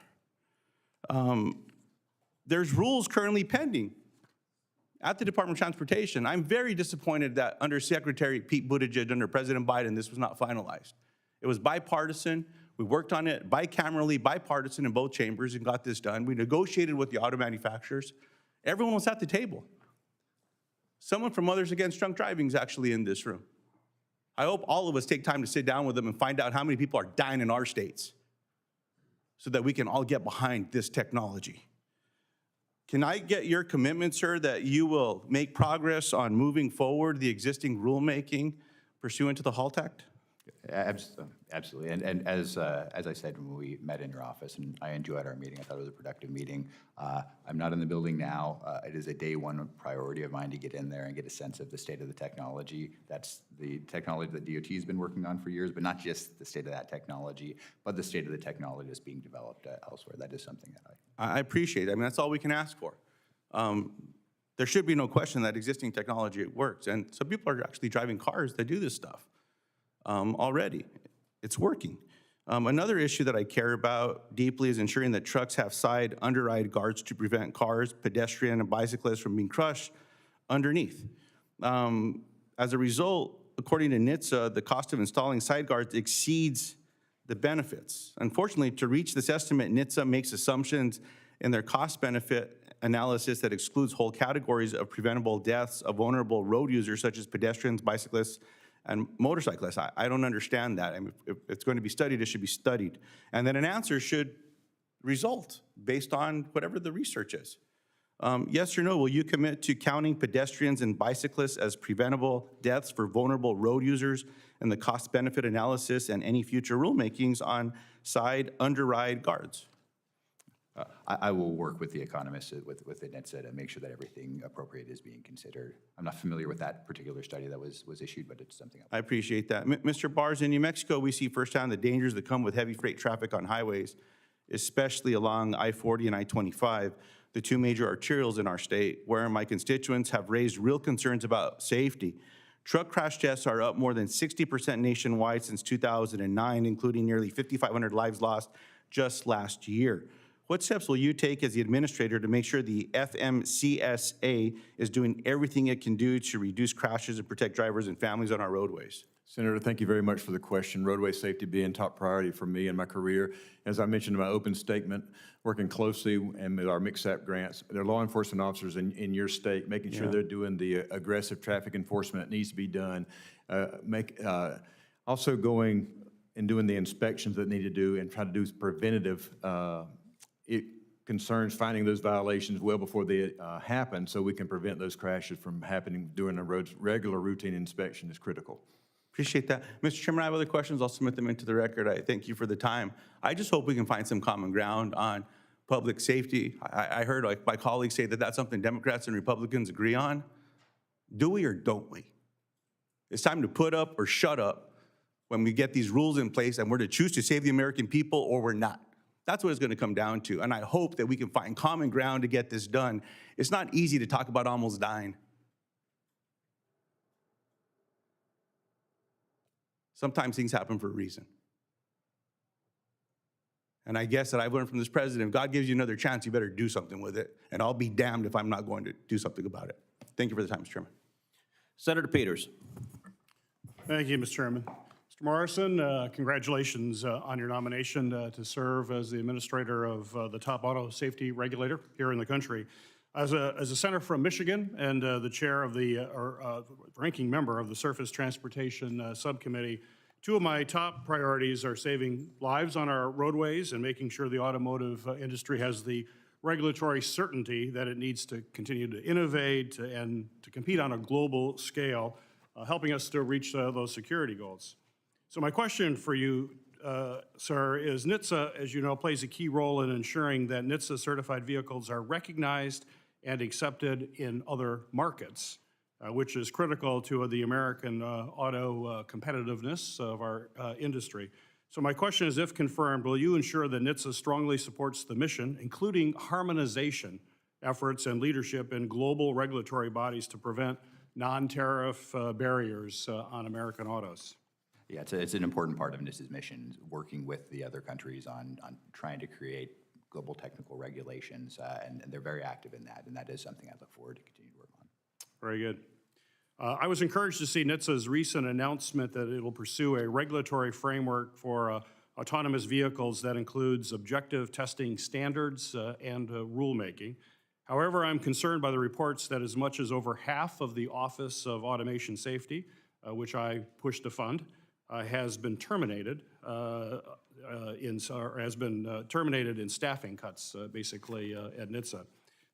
There's rules currently pending at the Department of Transportation. I'm very disappointed that under Secretary Pete Buttigieg, under President Biden, this was not finalized. It was bipartisan. We worked on it bicamerally, bipartisan in both chambers and got this done. We negotiated with the auto manufacturers. Everyone was at the table. Someone from Mothers Against Drunk Driving is actually in this room. I hope all of us take time to sit down with them and find out how many people are dying in our states so that we can all get behind this technology. Can I get your commitment, sir, that you will make progress on moving forward the existing rulemaking pursuant to the HALT Act? Absolutely. And as I said when we met in your office, and I enjoyed our meeting, I thought it was a productive meeting. I'm not in the building now. It is a day one priority of mine to get in there and get a sense of the state of the technology. That's the technology that DOT has been working on for years, but not just the state of that technology, but the state of the technology that's being developed elsewhere. That is something that I appreciate it. I mean, that's all we can ask for. There should be no question that existing technology works. And some people are actually driving cars that do this stuff already. It's working. Another issue that I care about deeply is ensuring that trucks have side underride guards to prevent cars, pedestrian, and bicyclists from being crushed underneath. As a result, according to NHTSA, the cost of installing side guards exceeds the benefits. Unfortunately, to reach this estimate, NHTSA makes assumptions in their cost-benefit analysis that excludes whole categories of preventable deaths of vulnerable road users such as pedestrians, bicyclists, and motorcyclists. I don't understand that. I mean, if it's going to be studied, it should be studied. And then an answer should result based on whatever the research is. Yes or no, will you commit to counting pedestrians and bicyclists as preventable deaths for vulnerable road users in the cost-benefit analysis and any future rulemakings on side underride guards? I will work with the economists with the NHTSA to make sure that everything appropriate is being considered. I'm not familiar with that particular study that was issued, but it's something else. I appreciate that. Mr. Bars, in New Mexico, we see firsthand the dangers that come with heavy freight traffic on highways, especially along I-40 and I-25, the two major arterials in our state, where my constituents have raised real concerns about safety. Truck crash deaths are up more than 60% nationwide since 2009, including nearly 5,500 lives lost just last year. What steps will you take as the administrator to make sure the FMCSA is doing everything it can do to reduce crashes and protect drivers and families on our roadways? Senator, thank you very much for the question. Roadway safety being top priority for me and my career. As I mentioned in my open statement, working closely and with our MICSAP grants, there are law enforcement officers in your state, making sure they're doing the aggressive traffic enforcement that needs to be done. Also going and doing the inspections that need to do and try to do preventative concerns, finding those violations well before they happen so we can prevent those crashes from happening during the road's regular routine inspection is critical. Appreciate that. Mr. Chairman, I have other questions. I'll submit them into the record. I thank you for the time. I just hope we can find some common ground on public safety. I heard like my colleagues say that that's something Democrats and Republicans agree on. Do we or don't we? It's time to put up or shut up when we get these rules in place and we're to choose to save the American people or we're not. That's what it's going to come down to. And I hope that we can find common ground to get this done. It's not easy to talk about almost dying. Sometimes things happen for a reason. And I guess that I've learned from this president, if God gives you another chance, you better do something with it. And I'll be damned if I'm not going to do something about it. Thank you for the time, Mr. Chairman. Senator Peters. Thank you, Mr. Chairman. Mr. Morrison, congratulations on your nomination to serve as the administrator of the top auto safety regulator here in the country. As a senator from Michigan and the chair of the, ranking member of the Surface Transportation Subcommittee, two of my top priorities are saving lives on our roadways and making sure the automotive industry has the regulatory certainty that it needs to continue to innovate and to compete on a global scale, helping us to reach those security goals. So my question for you, sir, is NHTSA, as you know, plays a key role in ensuring that NHTSA certified vehicles are recognized and accepted in other markets, which is critical to the American auto competitiveness of our industry. So my question is, if confirmed, will you ensure that NHTSA strongly supports the mission, including harmonization efforts and leadership in global regulatory bodies to prevent non-tariff barriers on American autos? Yeah, it's an important part of NHTSA's mission, working with the other countries on trying to create global technical regulations, and they're very active in that, and that is something I look forward to continue to work on. Very good. I was encouraged to see NHTSA's recent announcement that it will pursue a regulatory framework for autonomous vehicles that includes objective testing standards and rulemaking. However, I'm concerned by the reports that as much as over half of the Office of Automation Safety, which I pushed to fund, has been terminated in staffing cuts, basically, at NHTSA.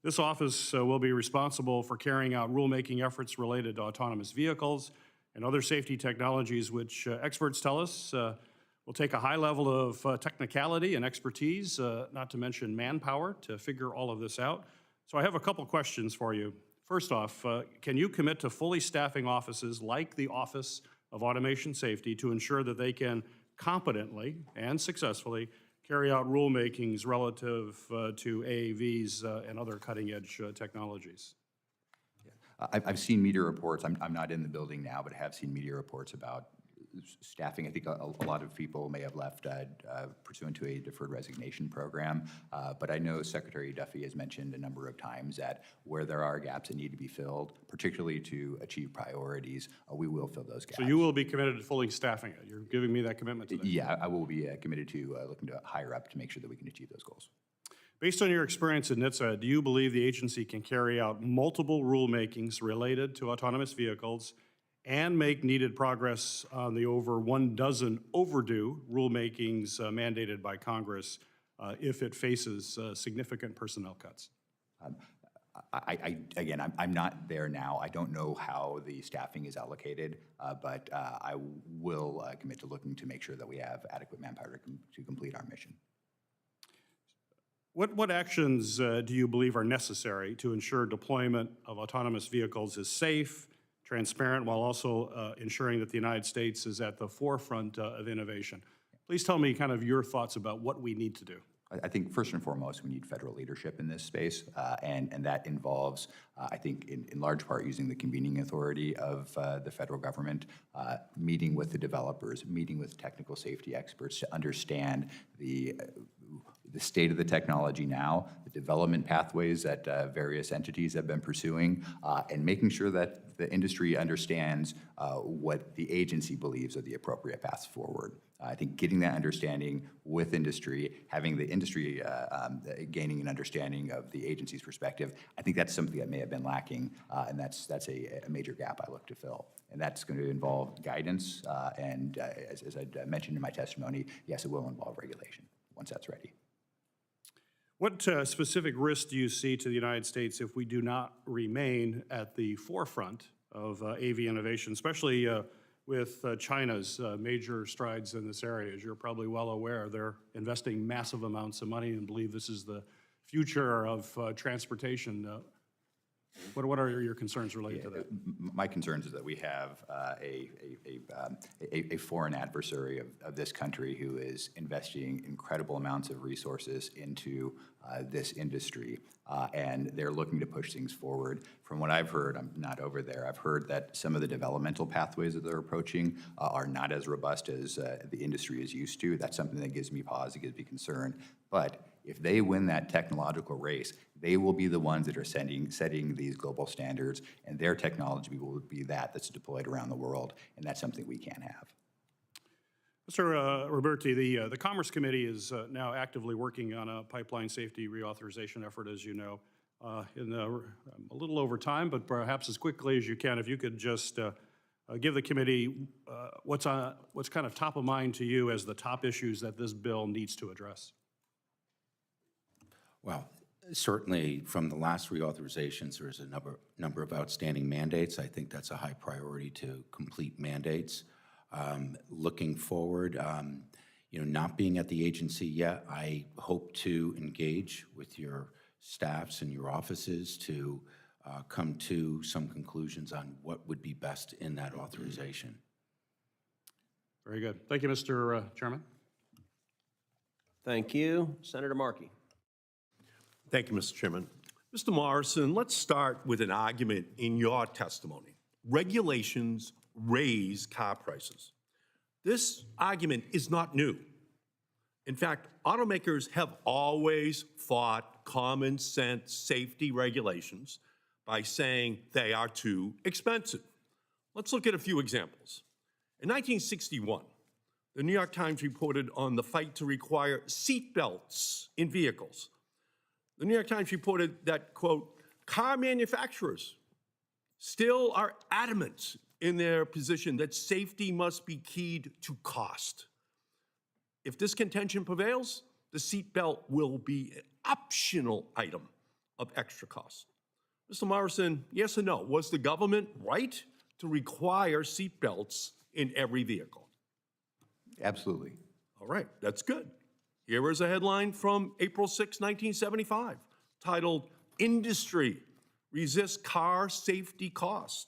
This office will be responsible for carrying out rulemaking efforts related to autonomous vehicles and other safety technologies, which experts tell us will take a high level of technicality and expertise, not to mention manpower, to figure all of this out. So I have a couple questions for you. First off, can you commit to fully staffing offices like the Office of Automation Safety to ensure that they can competently and successfully carry out rulemakings relative to AAVs and other cutting-edge technologies? I've seen media reports. I'm not in the building now, but I have seen media reports about staffing. I think a lot of people may have left pursuant to a deferred resignation program, but I know Secretary Duffy has mentioned a number of times that where there are gaps that need to be filled, particularly to achieve priorities, we will fill those gaps. So you will be committed to fully staffing it? You're giving me that commitment today? Yeah, I will be committed to looking to hire up to make sure that we can achieve those goals. Based on your experience at NHTSA, do you believe the agency can carry out multiple rulemakings related to autonomous vehicles and make needed progress on the over 12 overdue rulemakings mandated by Congress if it faces significant personnel cuts? Again, I'm not there now. I don't know how the staffing is allocated, but I will commit to looking to make sure that we have adequate manpower to complete our mission. What actions do you believe are necessary to ensure deployment of autonomous vehicles is safe, transparent, while also ensuring that the United States is at the forefront of innovation? Please tell me kind of your thoughts about what we need to do. I think first and foremost, we need federal leadership in this space, and that involves, I think, in large part, using the convening authority of the federal government, meeting with the developers, meeting with technical safety experts to understand the state of the technology now, the development pathways that various entities have been pursuing, and making sure that the industry understands what the agency believes are the appropriate paths forward. I think getting that understanding with industry, having the industry gaining an understanding of the agency's perspective, I think that's something that may have been lacking, and that's a major gap I look to fill. And that's going to involve guidance, and as I mentioned in my testimony, yes, it will involve regulation once that's ready. What specific risks do you see to the United States if we do not remain at the forefront of AV innovation, especially with China's major strides in this area? As you're probably well aware, they're investing massive amounts of money and believe this is the future of transportation. What are your concerns related to that? My concerns is that we have a foreign adversary of this country who is investing incredible amounts of resources into this industry, and they're looking to push things forward. From what I've heard, I'm not over there, I've heard that some of the developmental pathways that they're approaching are not as robust as the industry is used to. That's something that gives me pause, it gives me concern. But if they win that technological race, they will be the ones that are setting these global standards, and their technology will be that's deployed around the world, and that's something we can't have. Mr. Roberti, the Commerce Committee is now actively working on a pipeline safety reauthorization effort, as you know, in a little over time, but perhaps as quickly as you can. If you could just give the committee what's kind of top of mind to you as the top issues that this bill needs to address. Well, certainly from the last reauthorizations, there's a number of outstanding mandates. I think that's a high priority to complete mandates. Looking forward, not being at the agency yet, I hope to engage with your staffs and your offices to come to some conclusions on what would be best in that authorization. Very good. Thank you, Mr. Chairman. Thank you. Senator Markey. Thank you, Mr. Chairman. Mr. Morrison, let's start with an argument in your testimony. Regulations raise car prices. This argument is not new. In fact, automakers have always fought common sense safety regulations by saying they are too expensive. Let's look at a few examples. In 1961, the New York Times reported on the fight to require seat belts in vehicles. The New York Times reported that, quote, car manufacturers still are adamant in their position that safety must be keyed to cost. If this contention prevails, the seatbelt will be an optional item of extra cost. Mr. Morrison, yes or no, was the government right to require seatbelts in every vehicle? Absolutely. All right, that's good. Here is a headline from April 6, 1975, titled, Industry Resists Car Safety Costs.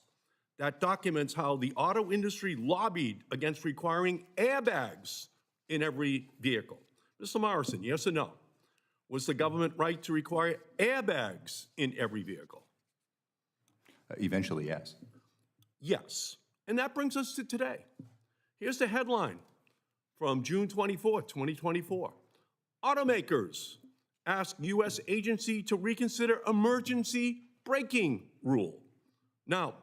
That documents how the auto industry lobbied against requiring airbags in every vehicle. Mr. Morrison, yes or no? Was the government right to require airbags in every vehicle? Eventually, yes. Yes. And that brings us to today. Here's the headline from June 24, 2024. Automakers ask U.S. agency to reconsider emergency braking rule. Now,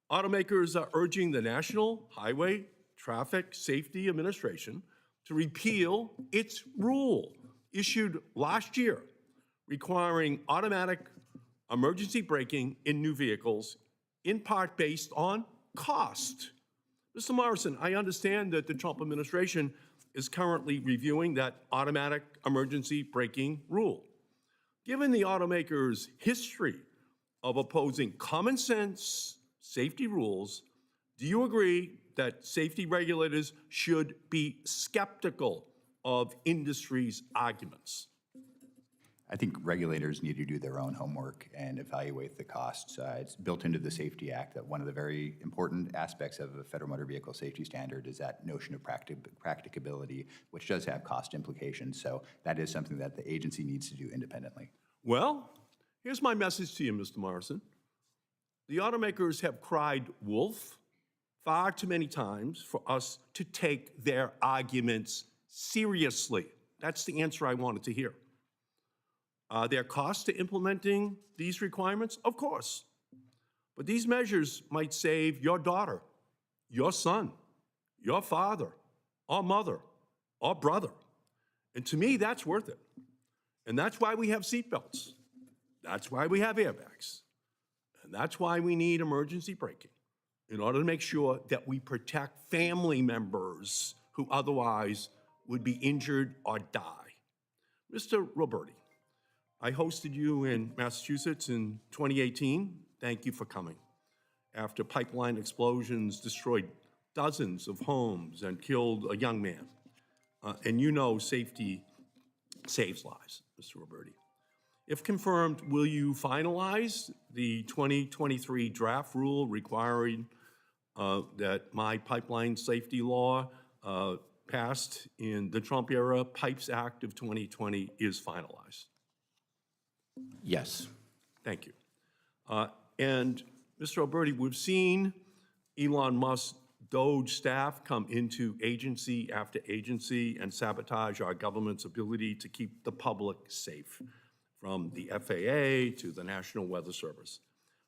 automakers are urging the National Highway Traffic Safety Administration to repeal its rule issued last year requiring automatic emergency braking in new vehicles, in part based on cost. Mr. Morrison, I understand that the Trump administration is currently reviewing that automatic emergency braking rule. Given the automakers' history of opposing common sense safety rules, do you agree that safety regulators should be skeptical of industry's arguments? I think regulators need to do their own homework and evaluate the costs. It's built into the Safety Act that one of the very important aspects of a federal motor vehicle safety standard is that notion of practicability, which does have cost implications. So that is something that the agency needs to do independently. Well, here's my message to you, Mr. Morrison. The automakers have cried wolf far too many times for us to take their arguments seriously. That's the answer I wanted to hear. Are there costs to implementing these requirements? Of course. But these measures might save your daughter, your son, your father, or mother, or brother. And to me, that's worth it. And that's why we have seatbelts. That's why we have airbags. And that's why we need emergency braking, in order to make sure that we protect family members who otherwise would be injured or die. Mr. Roberti, I hosted you in Massachusetts in 2018. Thank you for coming. After pipeline explosions destroyed dozens of homes and killed a young man. And you know safety saves lives, Mr. Roberti. If confirmed, will you finalize the 2023 draft rule requiring that my pipeline safety law passed in the Trump era, Pipes Act of 2020, is finalized? Yes. Thank you. And Mr. Roberti, we've seen Elon Musk's Doge staff come into agency after agency and sabotage our government's ability to keep the public safe, from the FAA to the National Weather Service.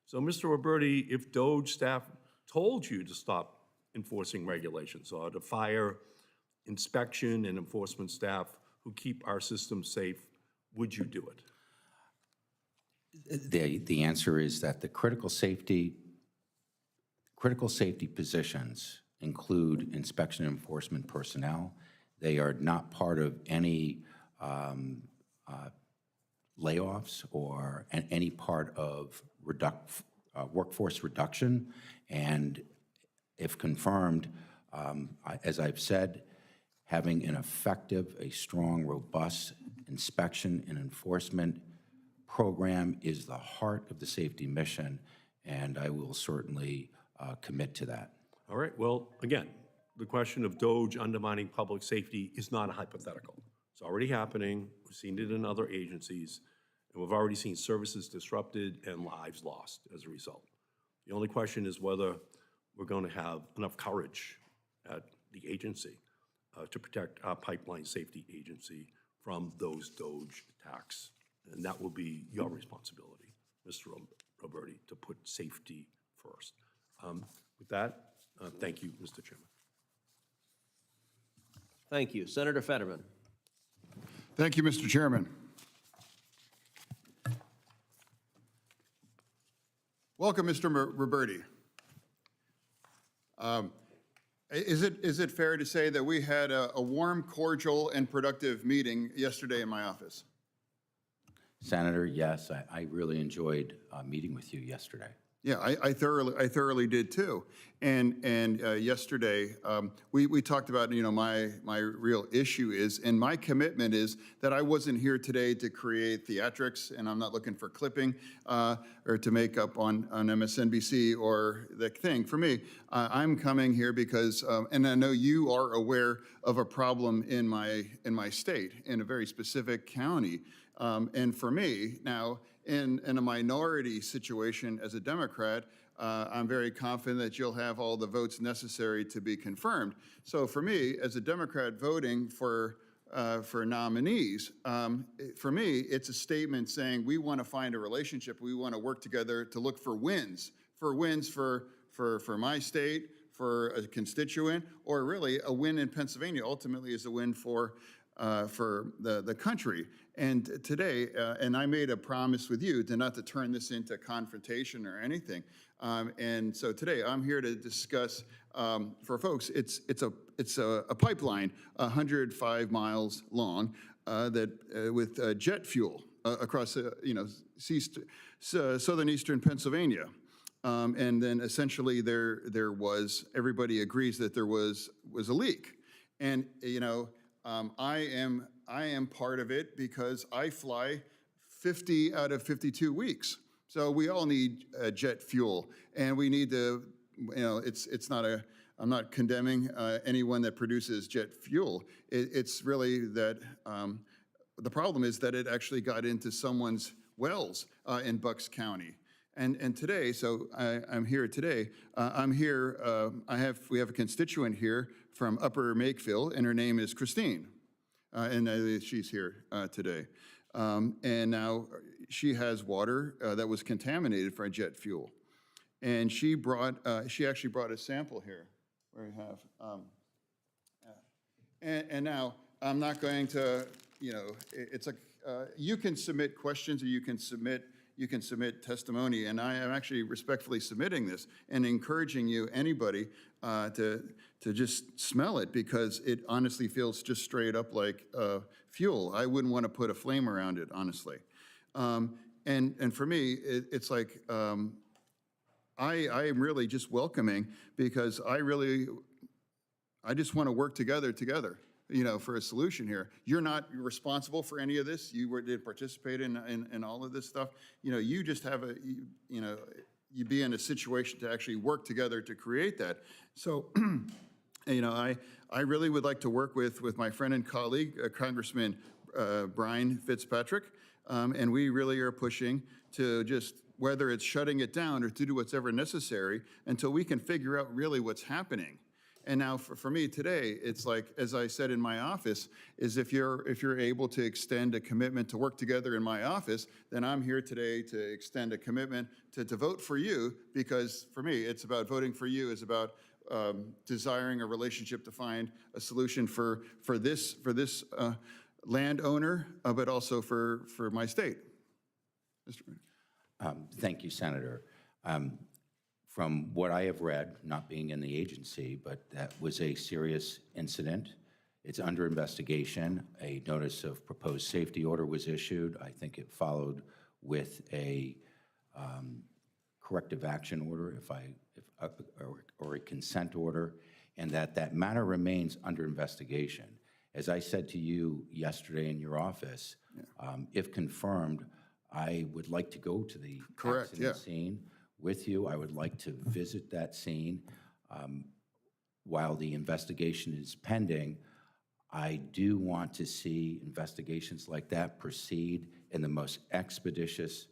So, Mr. Roberti, if Doge staff told you to stop enforcing regulations or to fire inspection and enforcement staff who keep our system safe, would you do it? The answer is that the critical safety positions include inspection and enforcement personnel. They are not part of any layoffs or any part of workforce reduction. And if confirmed, as I've said, having an effective, a strong, robust inspection and enforcement program is the heart of the safety mission, and I will certainly commit to that. All right, well, again, the question of Doge undermining public safety is not a hypothetical. It's already happening. We've seen it in other agencies, and we've already seen services disrupted and lives lost as a result. The only question is whether we're going to have enough courage at the agency to protect our pipeline safety agency from those Doge attacks. And that will be your responsibility, Mr. Roberti, to put safety first. With that, thank you, Mr. Chairman. Thank you. Senator Fetterman. Thank you, Mr. Chairman. Welcome, Mr. Roberti. Is it fair to say that we had a warm, cordial, and productive meeting yesterday in my office? Senator, yes, I really enjoyed meeting with you yesterday. Yeah, I thoroughly did too. And yesterday we talked about, you know, my real issue is, and my commitment is that I wasn't here today to create theatrics, and I'm not looking for clipping or to make up on MSNBC or the thing. For me, I'm coming here because, and I know you are aware of a problem in my state, in a very specific county. And for me now, in a minority situation as a Democrat, I'm very confident that you'll have all the votes necessary to be confirmed. So for me, as a Democrat voting for nominees, for me, it's a statement saying we want to find a relationship. We want to work together to look for wins for my state, for a constituent, or really a win in Pennsylvania ultimately is a win for the country. And today, and I made a promise with you not to turn this into confrontation or anything. And so today, I'm here to discuss, for folks, it's a pipeline, 105 miles long, that with jet fuel across, southern eastern Pennsylvania. And then essentially there was, everybody agrees that there was a leak. And, I am part of it because I fly 50 out of 52 weeks. So we all need jet fuel, and we need to, it's not I'm not condemning anyone that produces jet fuel. It's really that the problem is that it actually got into someone's wells in Bucks County. And today, so I'm here today. I'm here. We have a constituent here from Upper Makeville, and her name is Christine, and she's here today. And now she has water that was contaminated from jet fuel. And she actually brought a sample here, where we have, and now I'm not going to, it's like, you can submit questions or you can submit testimony, and I am actually respectfully submitting this and encouraging you, anybody, to just smell it, because it honestly feels just straight up like fuel. I wouldn't want to put a flame around it, honestly. And for me, it's like, I am really just welcoming, because I just want to work together, for a solution here. You're not responsible for any of this. You didn't participate in all of this stuff. You just have you be in a situation to actually work together to create that. So, I really would like to work with my friend and colleague, Congressman Brian Fitzpatrick, and we really are pushing to just, whether it's shutting it down or to do whatever necessary until we can figure out really what's happening. And now for me today, it's like, as I said in my office, is if you're able to extend a commitment to work together in my office, then I'm here today to extend a commitment to vote for you, because for me, it's about voting for you, is about desiring a relationship to find a solution for this landowner, but also for my state. Mr. Thank you, Senator. From what I have read, not being in the agency, but that was a serious incident. It's under investigation. A notice of proposed safety order was issued. I think it followed with a corrective action order, or a consent order, and that matter remains under investigation. As I said to you yesterday in your office, if confirmed, I would like to go to the accident scene with you. I would like to visit that scene. While the investigation is pending, I do want to see investigations like that proceed in the most expeditious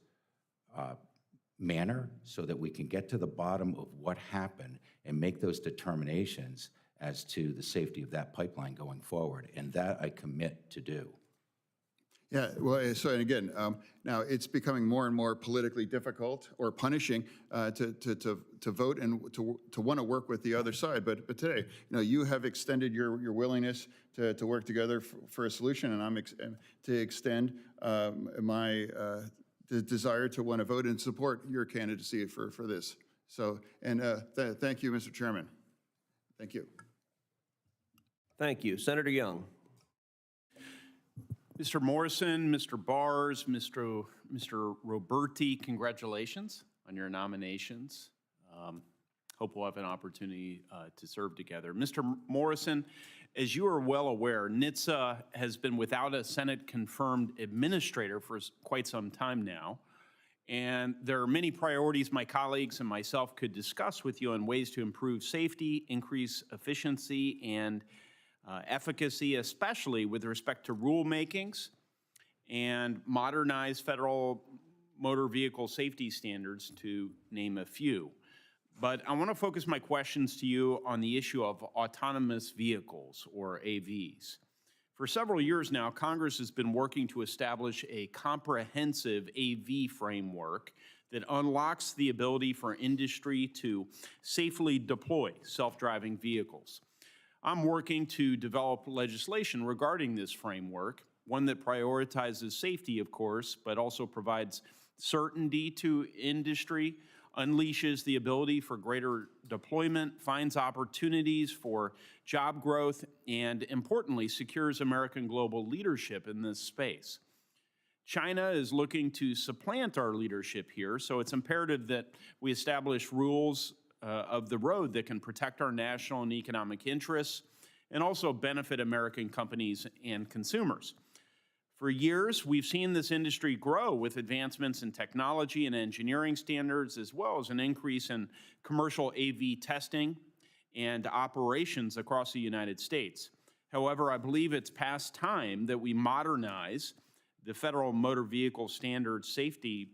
manner, so that we can get to the bottom of what happened and make those determinations as to the safety of that pipeline going forward. And that I commit to do. Yeah, well, so, and again, now it's becoming more and more politically difficult or punishing to vote and to want to work with the other side. But today, you have extended your willingness to work together for a solution, and I'm to extend my desire to want to vote and support your candidacy for this. So, and thank you, Mr. Chairman. Thank you. Thank you. Senator Young. Mr. Morrison, Mr. Bars, Mr. Roberti, congratulations on your nominations. Hope we'll have an opportunity to serve together. Mr. Morrison, as you are well aware, NHTSA has been without a Senate-confirmed administrator for quite some time now. And there are many priorities my colleagues and myself could discuss with you on ways to improve safety, increase efficiency, and efficacy, especially with respect to rulemakings, and modernize federal motor vehicle safety standards, to name a few. But I want to focus my questions to you on the issue of autonomous vehicles, or AVs. For several years now, Congress has been working to establish a comprehensive AV framework that unlocks the ability for industry to safely deploy self-driving vehicles. I'm working to develop legislation regarding this framework, one that prioritizes safety, of course, but also provides certainty to industry, unleashes the ability for greater deployment, finds opportunities for job growth, and importantly, secures American global leadership in this space. China is looking to supplant our leadership here, so it's imperative that we establish rules of the road that can protect our national and economic interests and also benefit American companies and consumers. For years, we've seen this industry grow with advancements in technology and engineering standards, as well as an increase in commercial AV testing and operations across the United States. However, I believe it's past time that we modernize the federal motor vehicle standards, safety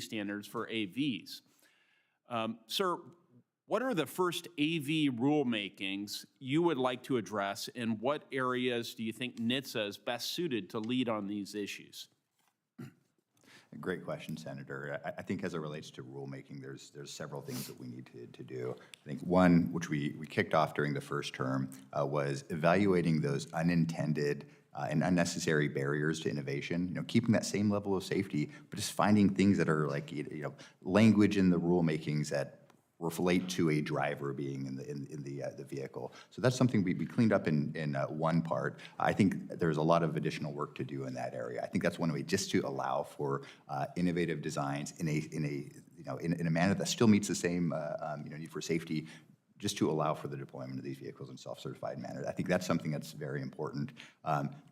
standards for AVs. Sir, what are the first AV rulemakings you would like to address, and what areas do you think NHTSA is best suited to lead on these issues? Great question, Senator. I think as it relates to rulemaking, there's several things that we need to do. I think one, which we kicked off during the first term, was evaluating those unintended and unnecessary barriers to innovation. Keeping that same level of safety, but just finding things that are like language in the rulemakings that relate to a driver being in the vehicle. So that's something we cleaned up in one part. I think there's a lot of additional work to do in that area. I think that's one way just to allow for innovative designs in a manner that still meets the same need for safety, just to allow for the deployment of these vehicles in self-certified manner. I think that's something that's very important.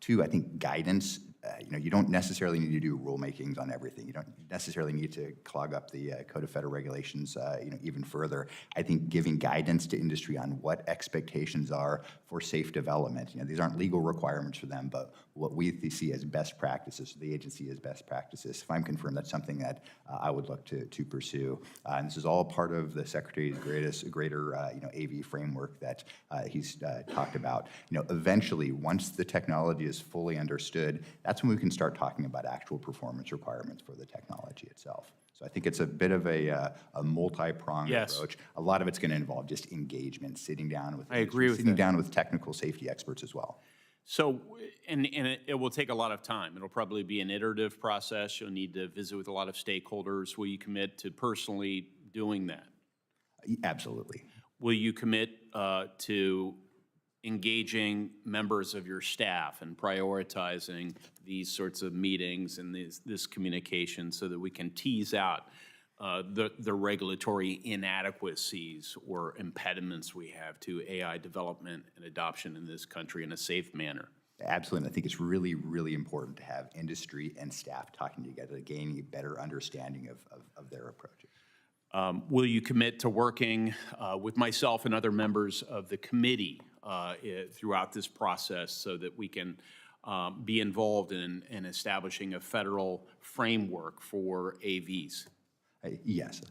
Two, I think guidance. You don't necessarily need to do rulemakings on everything. You don't necessarily need to clog up the Code of Federal Regulations even further. I think giving guidance to industry on what expectations are for safe development. These aren't legal requirements for them, but what we see as best practices, the agency as best practices. If I'm confirmed, that's something that I would look to pursue. And this is all part of the Secretary's greater AV framework that he's talked about. Eventually, once the technology is fully understood, that's when we can start talking about actual performance requirements for the technology itself. So I think it's a bit of a multi-pronged approach. A lot of it's going to involve just engagement, sitting down with sitting down with technical safety experts as well. So, and it will take a lot of time. It'll probably be an iterative process. You'll need to visit with a lot of stakeholders. Will you commit to personally doing that? Absolutely. Will you commit to engaging members of your staff and prioritizing these sorts of meetings and this communication so that we can tease out the regulatory inadequacies or impediments we have to AI development and adoption in this country in a safe manner? Absolutely. I think it's really, really important to have industry and staff talking together to gain a better understanding of their approaches. Will you commit to working with myself and other members of the committee throughout this process so that we can be involved in establishing a federal framework for AVs? Yes.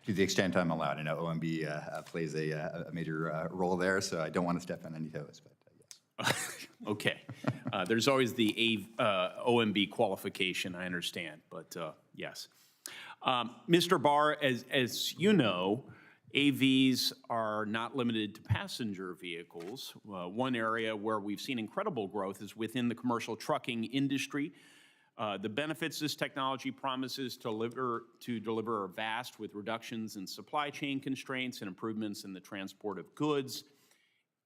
To the extent I'm allowed. I know OMB plays a major role there, so I don't want to step on any toes, but yes. Okay. There's always the OMB qualification, I understand, but yes. Mr. Barr, as you know, AVs are not limited to passenger vehicles. One area where we've seen incredible growth is within the commercial trucking industry. The benefits this technology promises to deliver are vast, with reductions in supply chain constraints and improvements in the transport of goods.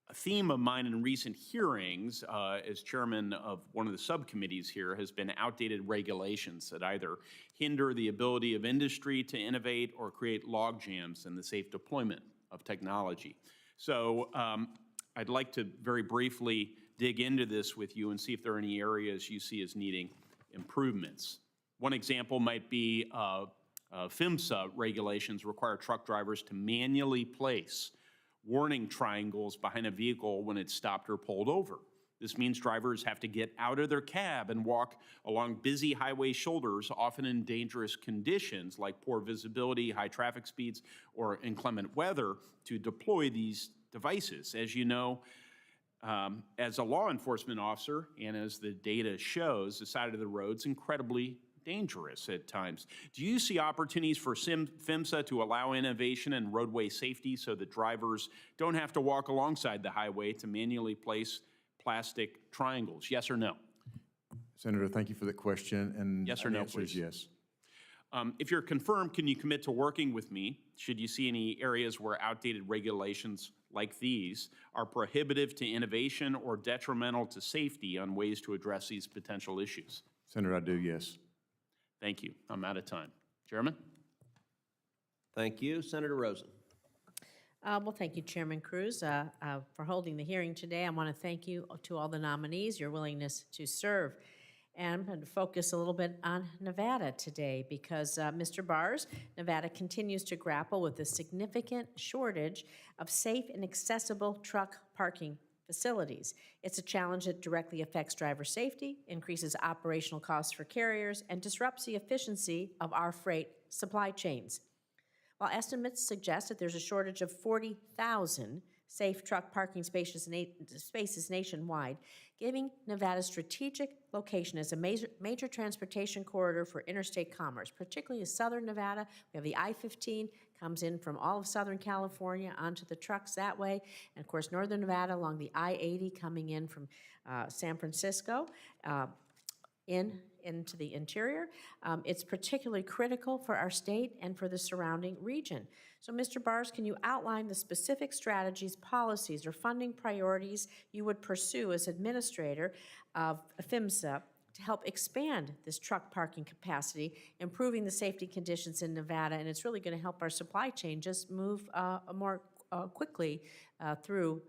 A theme of mine in recent hearings, as chairman of one of the subcommittees here, has been outdated regulations that either hinder the ability of industry to innovate or create log jams in the safe deployment of technology. So I'd like to very briefly dig into this with you and see if there are any areas you see as needing improvements. One example might be PHMSA regulations require truck drivers to manually place warning triangles behind a vehicle when it's stopped or pulled over. This means drivers have to get out of their cab and walk along busy highway shoulders, often in dangerous conditions like poor visibility, high traffic speeds, or inclement weather, to deploy these devices. As you know, as a law enforcement officer, and as the data shows, the side of the road's incredibly dangerous at times. Do you see opportunities for PHMSA to allow innovation and roadway safety so that drivers don't have to walk alongside the highway to manually place plastic triangles? Yes or no? Senator, thank you for the question. And yes or no, please? Yes. If you're confirmed, can you commit to working with me should you see any areas where outdated regulations like these are prohibitive to innovation or detrimental to safety on ways to address these potential issues? Senator, I do, yes. Thank you. I'm out of time. Chairman? Thank you. Senator Rosen. Well, thank you, Chairman Cruz, for holding the hearing today. I want to thank you to all the nominees, your willingness to serve. And I'm going to focus a little bit on Nevada today because, Mr. Bars, Nevada continues to grapple with a significant shortage of safe and accessible truck parking facilities. It's a challenge that directly affects driver safety, increases operational costs for carriers, and disrupts the efficiency of our freight supply chains. While estimates suggest that there's a shortage of 40,000 safe truck parking spaces nationwide, giving Nevada strategic location as a major transportation corridor for interstate commerce, particularly in southern Nevada. We have the I-15, comes in from all of Southern California onto the trucks that way, and of course, northern Nevada along the I-80 coming in from San Francisco. Into the interior. It's particularly critical for our state and for the surrounding region. So, Mr. Bars, can you outline the specific strategies, policies, or funding priorities you would pursue as administrator of PHMSA to help expand this truck parking capacity, improving the safety conditions in Nevada, and it's really going to help our supply chain just move more quickly through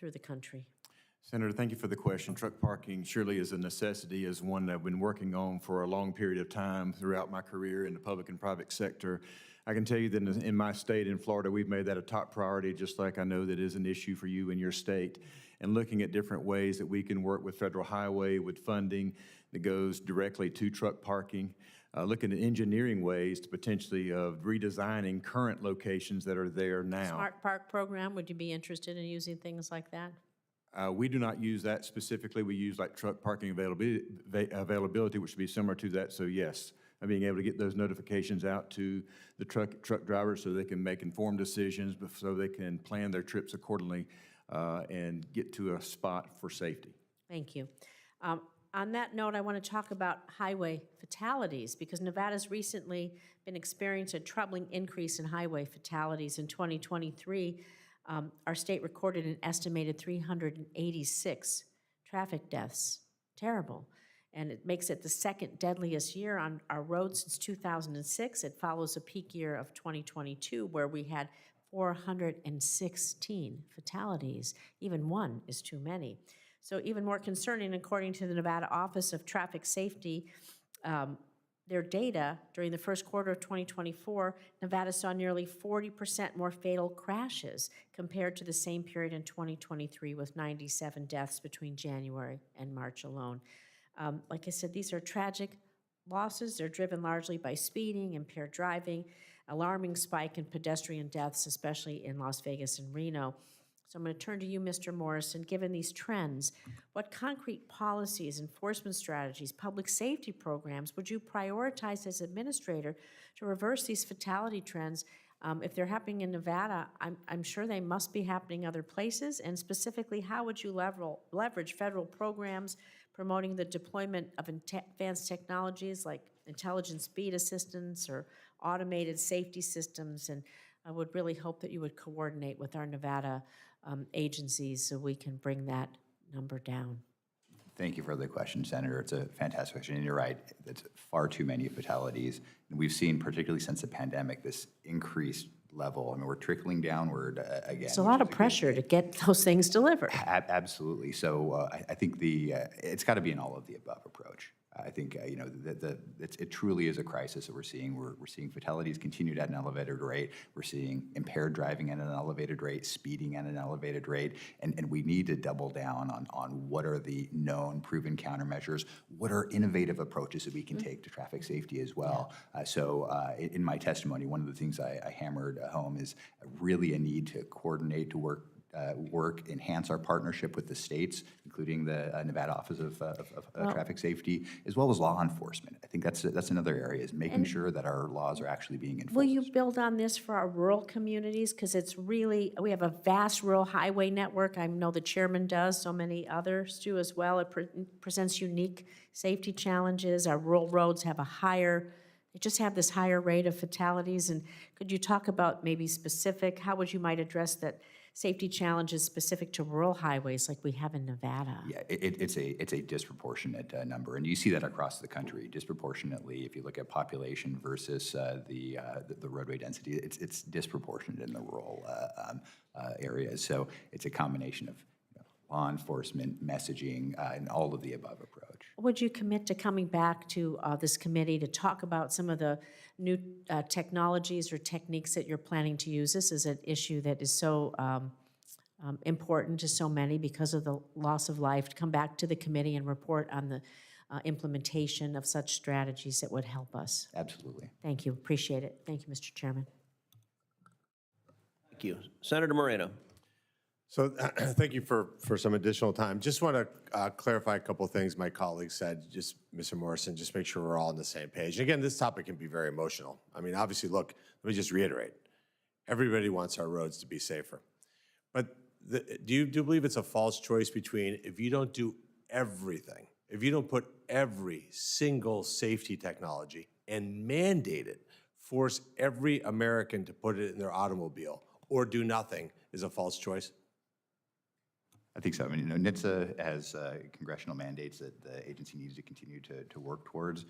the country? Senator, thank you for the question. Truck parking surely is a necessity, is one that I've been working on for a long period of time throughout my career in the public and private sector. I can tell you that in my state, in Florida, we've made that a top priority, just like I know that is an issue for you in your state, and looking at different ways that we can work with Federal Highway with funding that goes directly to truck parking, looking at engineering ways to potentially redesigning current locations that are there now. Smart Park program, would you be interested in using things like that? We do not use that specifically. We use like truck parking availability, which would be similar to that. So yes, being able to get those notifications out to the truck drivers so they can make informed decisions, so they can plan their trips accordingly and get to a spot for safety. Thank you. On that note, I want to talk about highway fatalities because Nevada's recently been experiencing a troubling increase in highway fatalities. In 2023, our state recorded an estimated 386 traffic deaths. Terrible. And it makes it the second deadliest year on our roads since 2006. It follows a peak year of 2022 where we had 416 fatalities. Even one is too many. So even more concerning, according to the Nevada Office of Traffic Safety, their data during the first quarter of 2024, Nevada saw nearly 40% more fatal crashes compared to the same period in 2023 with 97 deaths between January and March alone. Like I said, these are tragic losses. They're driven largely by speeding, impaired driving, alarming spike in pedestrian deaths, especially in Las Vegas and Reno. So I'm going to turn to you, Mr. Morrison. Given these trends, what concrete policies, enforcement strategies, public safety programs would you prioritize as administrator to reverse these fatality trends? If they're happening in Nevada, I'm sure they must be happening other places. And specifically, how would you leverage federal programs promoting the deployment of advanced technologies like intelligent speed assistance or automated safety systems? And I would really hope that you would coordinate with our Nevada agencies so we can bring that number down. Thank you for the question, Senator. It's a fantastic question, and you're right. It's far too many fatalities. And we've seen, particularly since the pandemic, this increased level. I mean, we're trickling downward again. It's a lot of pressure to get those things delivered. Absolutely. So I think it's got to be an all of the above approach. I think it truly is a crisis that we're seeing. We're seeing fatalities continue at an elevated rate. We're seeing impaired driving at an elevated rate, speeding at an elevated rate, and we need to double down on what are the known, proven countermeasures, what are innovative approaches that we can take to traffic safety as well. In my testimony, one of the things I hammered home is really a need to coordinate, to work, enhance our partnership with the states, including the Nevada Office of Traffic Safety, as well as law enforcement. I think that's another area, is making sure that our laws are actually being enforced. Will you build on this for our rural communities? Because it's really, we have a vast rural highway network. I know the chairman does, so many others do as well. It presents unique safety challenges. Our rural roads have they just have this higher rate of fatalities. And could you talk about maybe how would you might address that safety challenges specific to rural highways like we have in Nevada? Yeah, it's a disproportionate number, and you see that across the country disproportionately. If you look at population versus the roadway density, it's disproportionate in the rural areas. So it's a combination of law enforcement, messaging, and all of the above approach. Would you commit to coming back to this committee to talk about some of the new technologies or techniques that you're planning to use? This is an issue that is so important to so many because of the loss of life. To come back to the committee and report on the implementation of such strategies that would help us. Absolutely. Thank you. Appreciate it. Thank you, Mr. Chairman. Thank you. Senator Moreno. So thank you for some additional time. Just want to clarify a couple of things my colleagues said, just Mr. Morrison, just make sure we're all on the same page. Again, this topic can be very emotional. I mean, obviously, look, let me just reiterate. Everybody wants our roads to be safer. But do you believe it's a false choice between if you don't do everything, if you don't put every single safety technology and mandate it, force every American to put it in their automobile, or do nothing is a false choice? I think so. I mean, you know, NHTSA has congressional mandates that the agency needs to continue to work towards.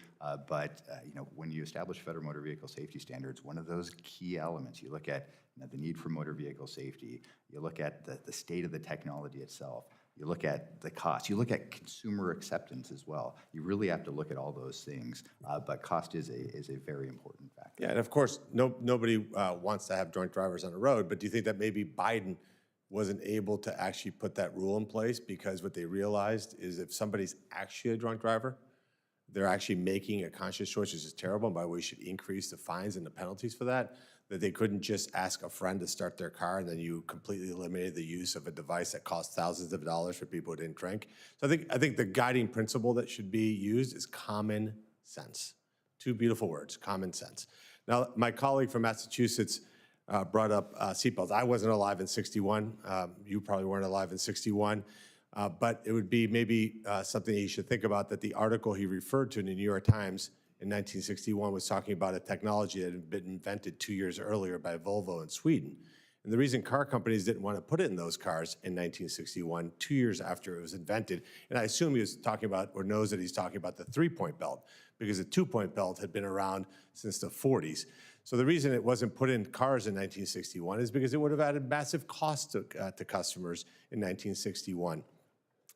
But you know, when you establish federal motor vehicle safety standards, one of those key elements, you look at the need for motor vehicle safety, you look at the state of the technology itself, you look at the cost, you look at consumer acceptance as well. You really have to look at all those things. But cost is a very important factor. Yeah, and of course, nobody wants to have drunk drivers on the road, but do you think that maybe Biden wasn't able to actually put that rule in place because what they realized is if somebody's actually a drunk driver, they're actually making a conscious choice, which is terrible, and by the way, we should increase the fines and the penalties for that they couldn't just ask a friend to start their car and then you completely eliminated the use of a device that costs thousands of dollars for people who didn't drink. So I think the guiding principle that should be used is common sense. Two beautiful words, common sense. Now, my colleague from Massachusetts brought up seatbelts. I wasn't alive in '61. You probably weren't alive in '61. But it would be maybe something you should think about, that the article he referred to in the New York Times in 1961 was talking about a technology that had been invented 2 years earlier by Volvo in Sweden. And the reason car companies didn't want to put it in those cars in 1961, 2 years after it was invented, and I assume he was talking about, or knows that he's talking about the three-point belt, because the two-point belt had been around since the 40s. So the reason it wasn't put in cars in 1961 is because it would have added massive cost to customers in 1961.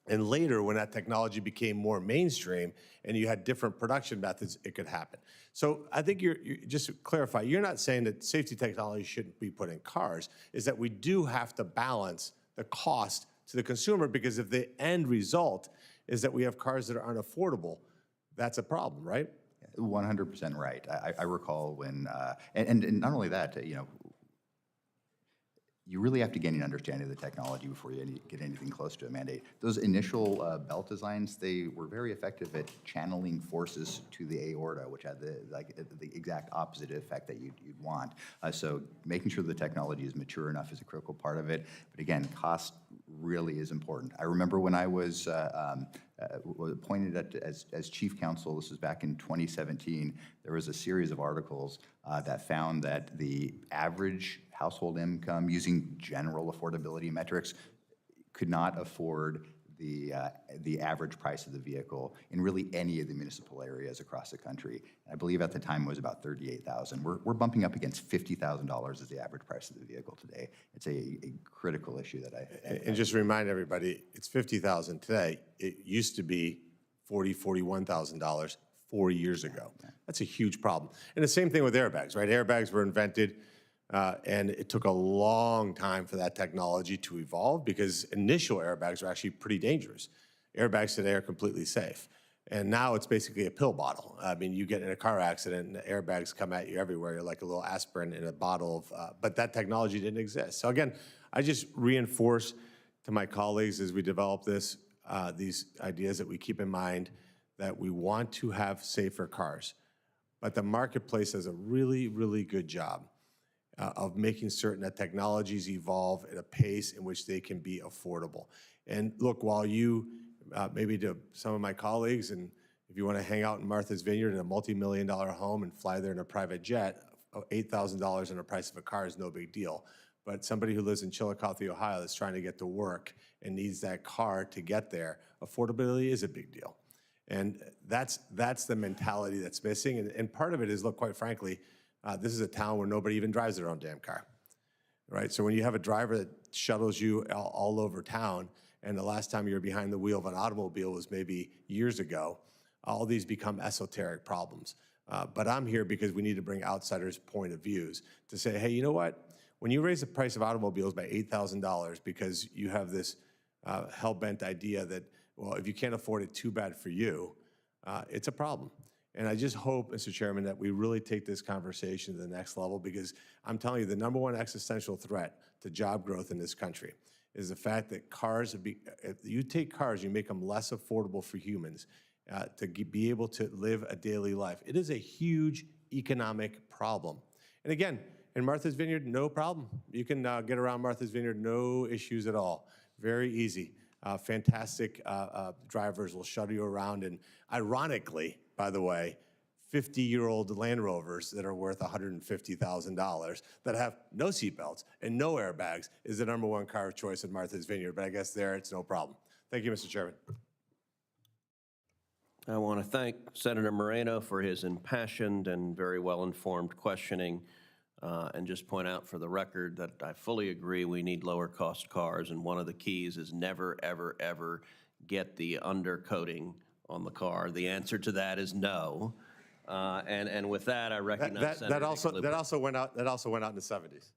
And later, when that technology became more mainstream and you had different production methods, it could happen. So I think just to clarify, you're not saying that safety technology shouldn't be put in cars, is that we do have to balance the cost to the consumer, because if the end result is that we have cars that are unaffordable, that's a problem, right? 100% right. I recall when, and not only that, you know, you really have to gain an understanding of the technology before you get anything close to a mandate. Those initial belt designs, they were very effective at channeling forces to the aorta, which had the exact opposite effect that you'd want. So making sure the technology is mature enough is a critical part of it. But again, cost really is important. I remember when I was appointed as chief counsel, this was back in 2017, there was a series of articles that found that the average household income, using general affordability metrics, could not afford the average price of the vehicle in really any of the municipal areas across the country. I believe at the time it was about $38,000. We're bumping up against $50,000 as the average price of the vehicle today. It's a critical issue that And just to remind everybody, it's $50,000 today. It used to be $41,000 4 years ago. That's a huge problem. And the same thing with airbags, right? Airbags were invented, and it took a long time for that technology to evolve, because initial airbags are actually pretty dangerous. Airbags today are completely safe. And now it's basically a pill bottle. I mean, you get in a car accident and the airbags come at you everywhere. You're like a little aspirin in a bottle of, but that technology didn't exist. So again, I just reinforce to my colleagues as we develop this, these ideas, that we keep in mind that we want to have safer cars. But the marketplace does a really, really good job of making certain that technologies evolve at a pace in which they can be affordable. And look, while you, maybe to some of my colleagues, and if you want to hang out in Martha's Vineyard in a multi-million-dollar home and fly there in a private jet, $8,000 in the price of a car is no big deal. But somebody who lives in Chillicothe, Ohio, that's trying to get to work and needs that car to get there, affordability is a big deal. And that's the mentality that's missing. And part of it is, look, quite frankly, this is a town where nobody even drives their own damn car, right? So when you have a driver that shuttles you all over town, and the last time you were behind the wheel of an automobile was maybe years ago, all these become esoteric problems. But I'm here because we need to bring outsiders' point of views to say, hey, you know what? When you raise the price of automobiles by $8,000 because you have this hell-bent idea that, well, if you can't afford it, too bad for you, it's a problem. And I just hope, Mr. Chairman, that we really take this conversation to the next level, because I'm telling you, the #1 existential threat to job growth in this country is the fact that if you take cars, you make them less affordable for humans to be able to live a daily life. It is a huge economic problem. And again, in Martha's Vineyard, no problem. You can get around Martha's Vineyard, no issues at all. Very easy. Fantastic drivers will shuttle you around. And ironically, by the way, 50-year-old Land Rovers that are worth $150,000 that have no seatbelts and no airbags is the #1 car of choice in Martha's Vineyard. But I guess there, it's no problem. Thank you, Mr. Chairman. I want to thank Senator Moreno for his impassioned and very well-informed questioning, and just point out for the record that I fully agree we need lower-cost cars, and one of the keys is never, ever, ever get the undercoating on the car. The answer to that is no. And with that, I recognize Senator That also went out in the 70s.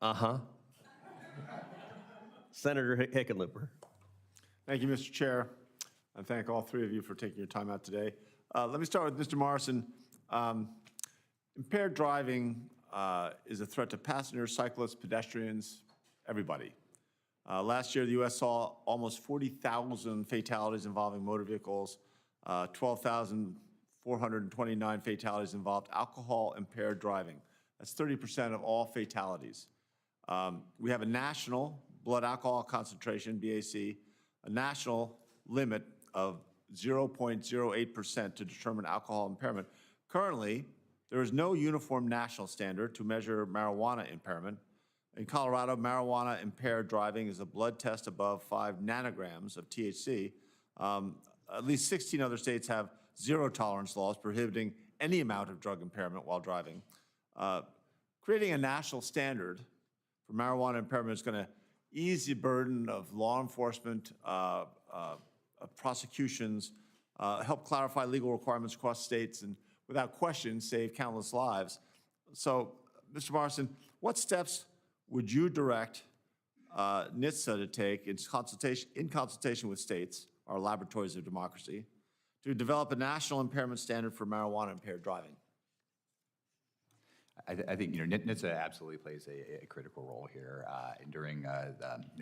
Uh-huh. Senator Hickenlooper. Thank you, Mr. Chair. I thank all three of you for taking your time out today. Let me start with Mr. Morrison. Impaired driving is a threat to passengers, cyclists, pedestrians, everybody. Last year, the U.S. saw almost 40,000 fatalities involving motor vehicles. 12,429 fatalities involved alcohol-impaired driving. That's 30% of all fatalities. We have a national blood alcohol concentration, BAC, a national limit of 0.08% to determine alcohol impairment. Currently, there is no uniform national standard to measure marijuana impairment. In Colorado, marijuana impaired driving is a blood test above 5 nanograms of THC. At least 16 other states have zero tolerance laws prohibiting any amount of drug impairment while driving. Creating a national standard for marijuana impairment is going to ease the burden of law enforcement, prosecutions, help clarify legal requirements across states, and without question, save countless lives. So, Mr. Morrison, what steps would you direct NHTSA to take in consultation with states, our laboratories of democracy, to develop a national impairment standard for marijuana-impaired driving? I think NHTSA absolutely plays a critical role here. During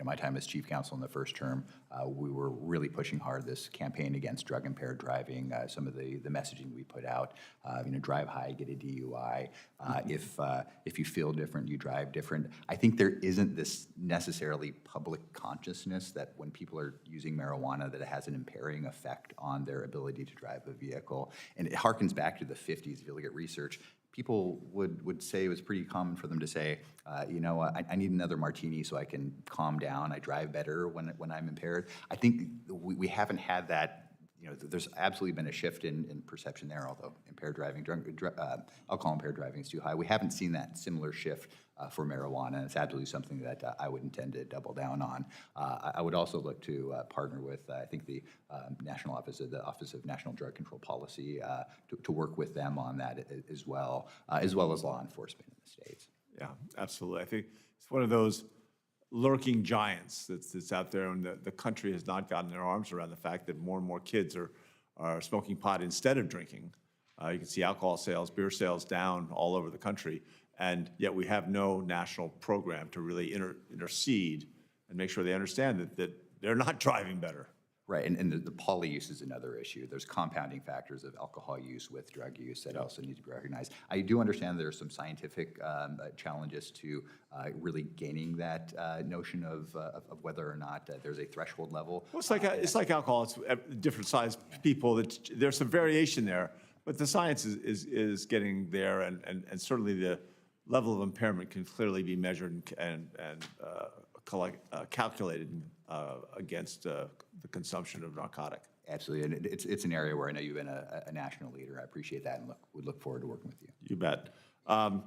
my time as chief counsel in the first term, we were really pushing hard this campaign against drug-impaired driving. Some of the messaging we put out, drive high, get a DUI. If you feel different, you drive different. I think there isn't this necessarily public consciousness that when people are using marijuana, that it has an impairing effect on their ability to drive a vehicle. And it harkens back to the 50s. If you look at research, people would say it was pretty common for them to say, I need another martini so I can calm down. I drive better when I'm impaired. I think we haven't had that. There's absolutely been a shift in perception there, although impaired driving, alcohol-impaired driving is too high. We haven't seen that similar shift for marijuana. It's absolutely something that I would intend to double down on. I would also look to partner with, I think, the National Office of National Drug Control Policy to work with them on that as well as law enforcement in the states. Yeah, absolutely. I think it's one of those lurking giants that's out there, and the country has not gotten their arms around the fact that more and more kids are smoking pot instead of drinking. You can see alcohol sales, beer sales down all over the country, and yet we have no national program to really intercede and make sure they understand that they're not driving better. Right, and the poly use is another issue. There's compounding factors of alcohol use with drug use that also need to be recognized. I do understand there are some scientific challenges to really gaining that notion of whether or not there's a threshold level. Well, it's like alcohol. It's different size people. There's some variation there, but the science is getting there, and certainly the level of impairment can clearly be measured and calculated against the consumption of narcotic. Absolutely, and it's an area where I know you've been a national leader. I appreciate that, and we look forward to working with you. You bet. Mr.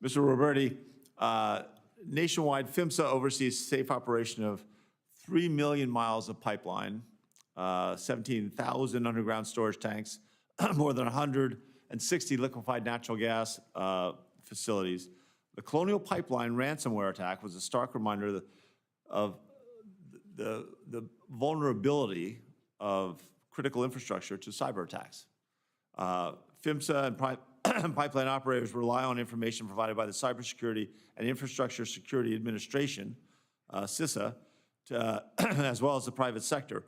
Roberti, nationwide, PHMSA oversees safe operation of 3 million miles of pipeline, 17,000 underground storage tanks, more than 160 liquefied natural gas facilities. The Colonial Pipeline ransomware attack was a stark reminder of the vulnerability of critical infrastructure to cyber attacks. PHMSA and pipeline operators rely on information provided by the Cybersecurity and Infrastructure Security Administration, CISA, as well as the private sector.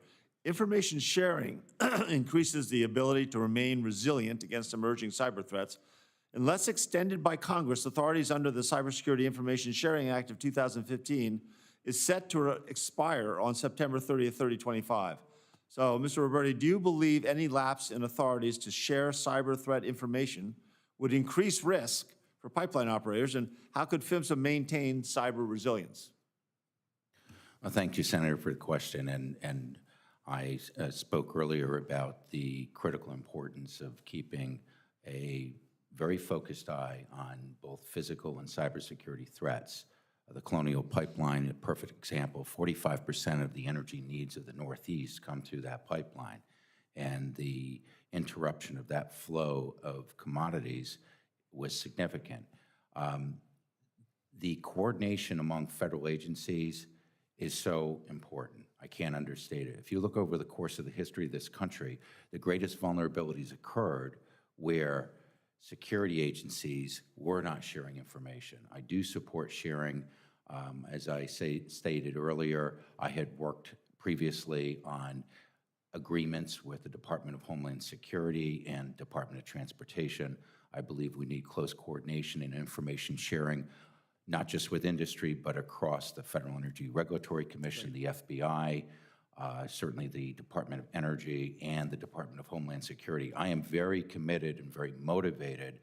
Information sharing increases the ability to remain resilient against emerging cyber threats. Unless extended by Congress, authorities under the Cybersecurity Information Sharing Act of 2015 is set to expire on September 30th, 2025. So, Mr. Roberti, do you believe any lapse in authorities to share cyber threat information would increase risk for pipeline operators, and how could PHMSA maintain cyber resilience? Well, thank you, Senator, for the question. And I spoke earlier about the critical importance of keeping a very focused eye on both physical and cybersecurity threats. The Colonial Pipeline, a perfect example, 45% of the energy needs of the Northeast come through that pipeline. And the interruption of that flow of commodities was significant. The coordination among federal agencies is so important. I can't understate it. If you look over the course of the history of this country, the greatest vulnerabilities occurred where security agencies were not sharing information. I do support sharing. As I stated earlier, I had worked previously on agreements with the Department of Homeland Security and Department of Transportation. I believe we need close coordination and information sharing, not just with industry, but across the Federal Energy Regulatory Commission, the FBI, certainly the Department of Energy, and the Department of Homeland Security. I am very committed and very motivated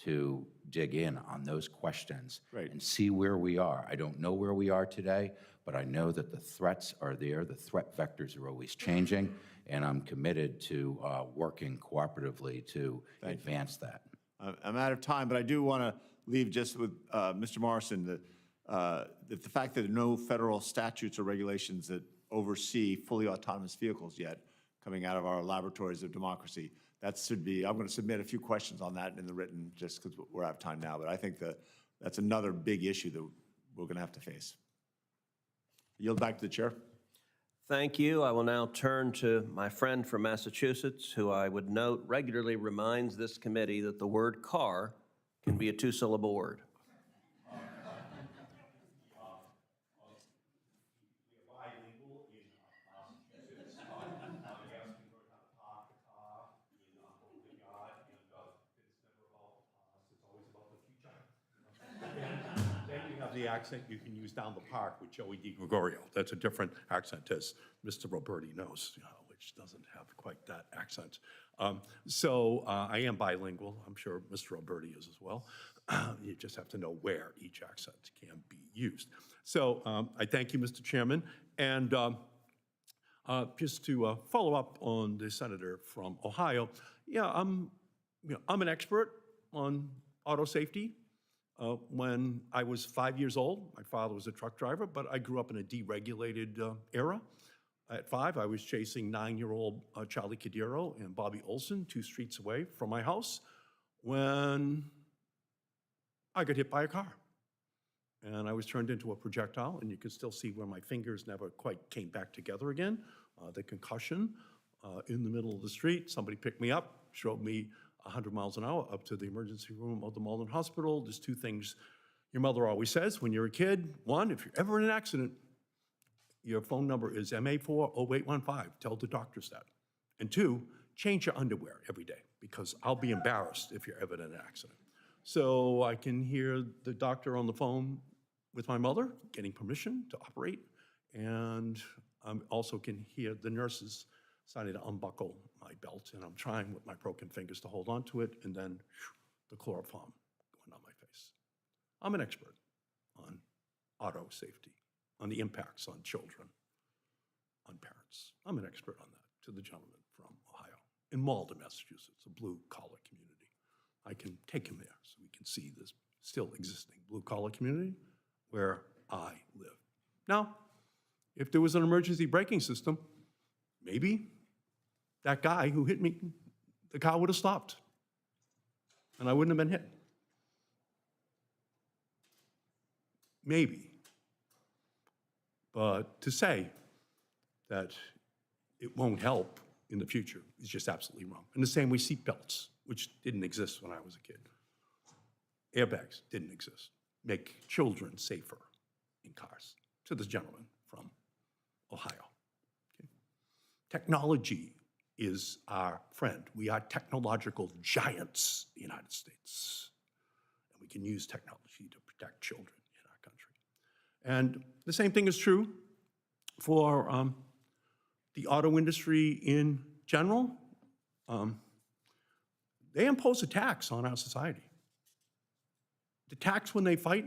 to dig in on those questions and see where we are. I don't know where we are today, but I know that the threats are there. The threat vectors are always changing, and I'm committed to working cooperatively to advance that. I'm out of time, but I do want to leave just with Mr. Morrison that the fact that there are no federal statutes or regulations that oversee fully autonomous vehicles yet coming out of our laboratories of democracy. That should be, I'm going to submit a few questions on that in the written just because we're out of time now, but I think that's another big issue that we're going to have to face. Yield back to the chair. Thank you. I will now turn to my friend from Massachusetts, who I would note regularly reminds this committee that the word car can be a two-syllable word. The accent you can use down the park with Joey DiGregorio. That's a different accent, as Mr. Roberti knows, which doesn't have quite that accent. I am bilingual. I'm sure Mr. Roberti is as well. You just have to know where each accent can be used. So I thank you, Mr. Chairman. And just to follow up on the senator from Ohio, I'm an expert on auto safety. When I was 5 years old, my father was a truck driver, but I grew up in a deregulated era. At 5, I was chasing 9-year-old Charlie Cadero and Bobby Olson 2 streets away from my house when I got hit by a car. And I was turned into a projectile, and you can still see where my fingers never quite came back together again. The concussion in the middle of the street, somebody picked me up, showed me 100 miles an hour up to the emergency room of the Malden Hospital. There's 2 things your mother always says when you're a kid. 1, if you're ever in an accident, your phone number is MA40815. Tell the doctors that. And 2, change your underwear every day, because I'll be embarrassed if you're ever in an accident. So I can hear the doctor on the phone with my mother getting permission to operate, and I also can hear the nurses starting to unbuckle my belt, and I'm trying with my broken fingers to hold on to it, and then the chloroform going on my face. I'm an expert on auto safety, on the impacts on children, on parents. I'm an expert on that, to the gentleman from Ohio. In Malden, Massachusetts, a blue-collar community. I can take him there so we can see this still existing blue-collar community where I live. Now, if there was an emergency braking system, maybe that guy who hit me, the car would have stopped, and I wouldn't have been hit. Maybe. But to say that it won't help in the future is just absolutely wrong. And the same way seatbelts, which didn't exist when I was a kid. Airbags didn't exist. Make children safer in cars. to the gentleman from Ohio. Okay? Technology is our friend. We are technological giants in the United States. And we can use technology to protect children in our country. And the same thing is true for the auto industry in general. They impose a tax on our society. The tax when they fight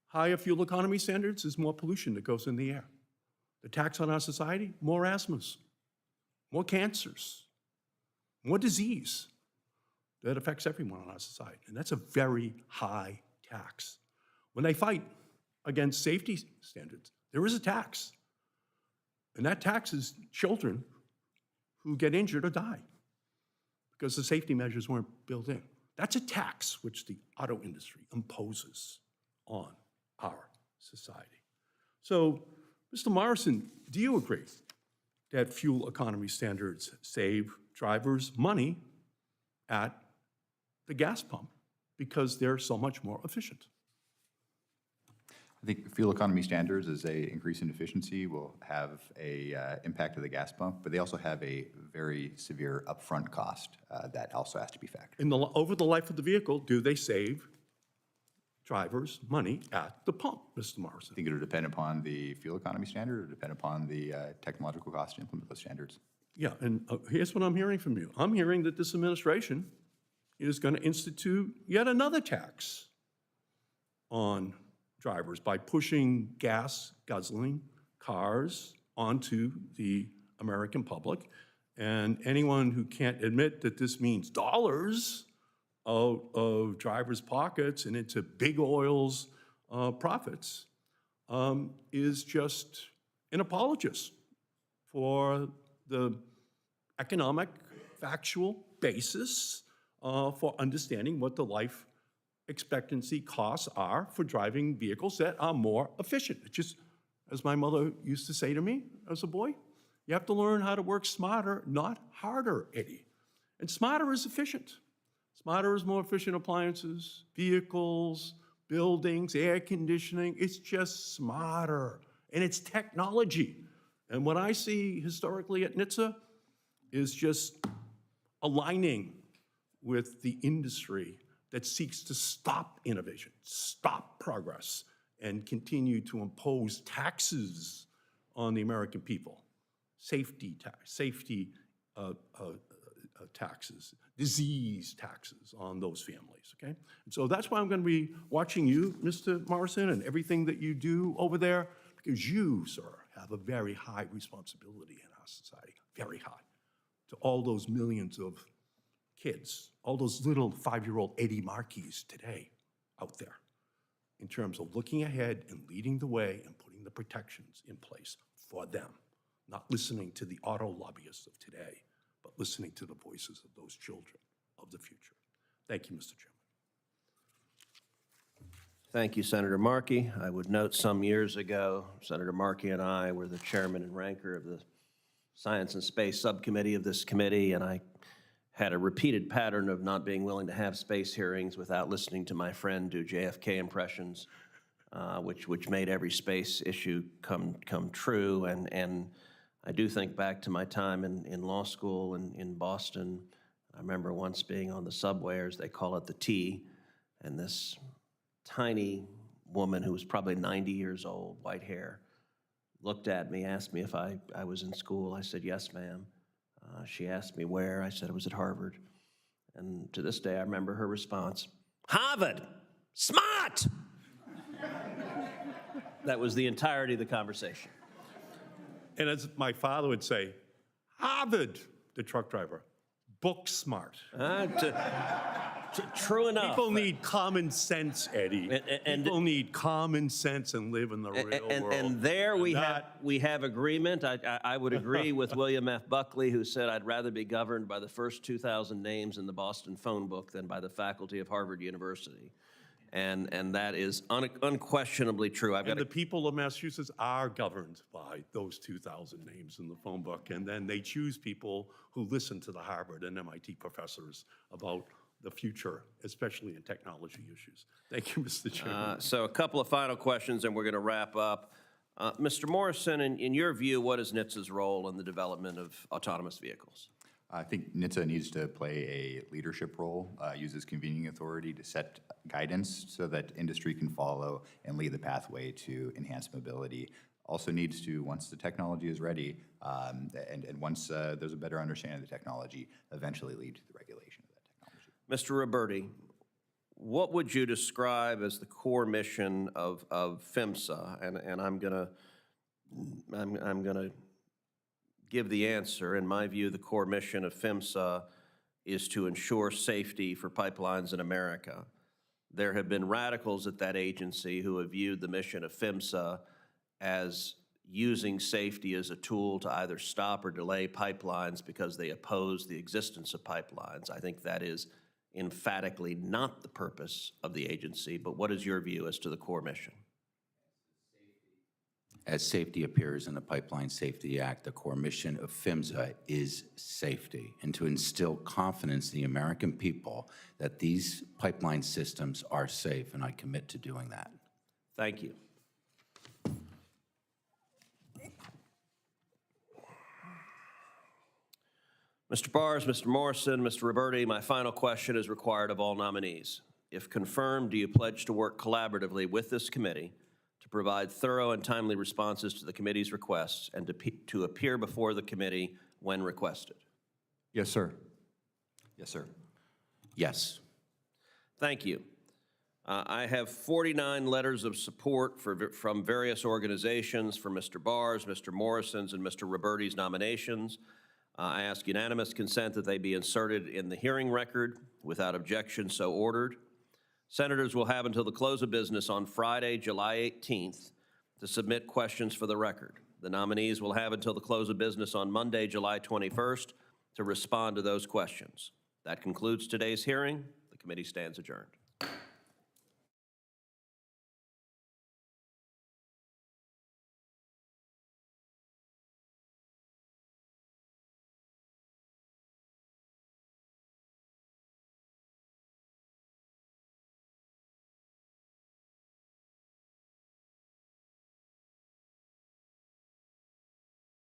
higher fuel economy standards is more pollution that goes in the air. The tax on our society, more asthmas, more cancers, more disease that affects everyone in our society. And that's a very high tax. When they fight against safety standards, there is a tax. And that taxes children who get injured or die because the safety measures weren't built in. That's a tax which the auto industry imposes on our society. So, Mr. Morrison, do you agree that fuel economy standards save drivers money at the gas pump because they're so much more efficient? I think fuel economy standards as a increase in efficiency will have a impact to the gas pump, but they also have a very severe upfront cost that also has to be factored. Over the life of the vehicle, do they save drivers money at the pump, Mr. Morrison? I think it would depend upon the fuel economy standard, or depend upon the technological cost to implement those standards. Yeah, and here's what I'm hearing from you. I'm hearing that this administration is going to institute yet another tax on drivers by pushing gas guzzling cars onto the American public. And anyone who can't admit that this means dollars out of drivers' pockets and into big oil's profits is just an apologist for the economic, factual basis for understanding what the life expectancy costs are for driving vehicles that are more efficient. It's just, as my mother used to say to me as a boy, you have to learn how to work smarter, not harder, Eddie. And smarter is efficient. Smarter is more efficient appliances, vehicles, buildings, air conditioning. It's just smarter, and it's technology. And what I see historically at NHTSA is just aligning with the industry that seeks to stop innovation, stop progress, and continue to impose taxes on the American people. Safety taxes, disease taxes on those families, okay? And so that's why I'm going to be watching you, Mr. Morrison, and everything that you do over there, because you, sir, have a very high responsibility in our society, very high, to all those millions of kids, all those little 5-year-old Eddie Markeys today out there, in terms of looking ahead and leading the way and putting the protections in place for them, not listening to the auto lobbyists of today, but listening to the voices of those children of the future. Thank you, Mr. Chairman. Thank you, Senator Markey. I would note some years ago, Senator Markey and I were the chairman and ranker of the Science and Space Subcommittee of this committee, and I had a repeated pattern of not being willing to have space hearings without listening to my friend do JFK impressions, which made every space issue come true. And I do think back to my time in law school in Boston. I remember once being on the subway, or as they call it, the T, and this tiny woman who was probably 90 years old, white hair, looked at me, asked me if I was in school. I said, yes, ma'am. She asked me where. I said it was at Harvard. And to this day, I remember her response, Harvard, smart! That was the entirety of the conversation. And as my father would say, Harvard, the truck driver, book smart. True enough. People need common sense, Eddie. People need common sense and live in the real world. And there we have agreement. I would agree with William F. Buckley, who said, I'd rather be governed by the first 2,000 names in the Boston phone book than by the faculty of Harvard University. And that is unquestionably true. And the people of Massachusetts are governed by those 2,000 names in the phone book. And then they choose people who listen to the Harvard and MIT professors about the future, especially in technology issues. Thank you, Mr. Chairman. So a couple of final questions, and we're going to wrap up. Mr. Morrison, in your view, what is NHTSA's role in the development of autonomous vehicles? I think NHTSA needs to play a leadership role, uses convening authority to set guidance so that industry can follow and lead the pathway to enhanced mobility. Also needs to, once the technology is ready, and once there's a better understanding of the technology, eventually lead to the regulation of that technology. Mr. Roberti, what would you describe as the core mission of PHMSA? And I'm gonna give the answer. In my view, the core mission of PHMSA is to ensure safety for pipelines in America. There have been radicals at that agency who have viewed the mission of PHMSA as using safety as a tool to either stop or delay pipelines because they oppose the existence of pipelines. I think that is emphatically not the purpose of the agency, but what is your view as to the core mission? As safety appears in the Pipeline Safety Act, the core mission of PHMSA is safety and to instill confidence in the American people that these pipeline systems are safe, and I commit to doing that. Thank you. Mr. Bars, Mr. Morrison, Mr. Roberti, my final question is required of all nominees. If confirmed, do you pledge to work collaboratively with this committee to provide thorough and timely responses to the committee's requests and to appear before the committee when requested? Yes, sir. Yes, sir. Yes. Thank you. I have 49 letters of support from various organizations for Mr. Bars, Mr. Morrison's, and Mr. Roberti's nominations. I ask unanimous consent that they be inserted in the hearing record. Without objection, so ordered. Senators will have until the close of business on Friday, July 18th, to submit questions for the record. The nominees will have until the close of business on Monday, July 21st, to respond to those questions. That concludes today's hearing. The committee stands adjourned.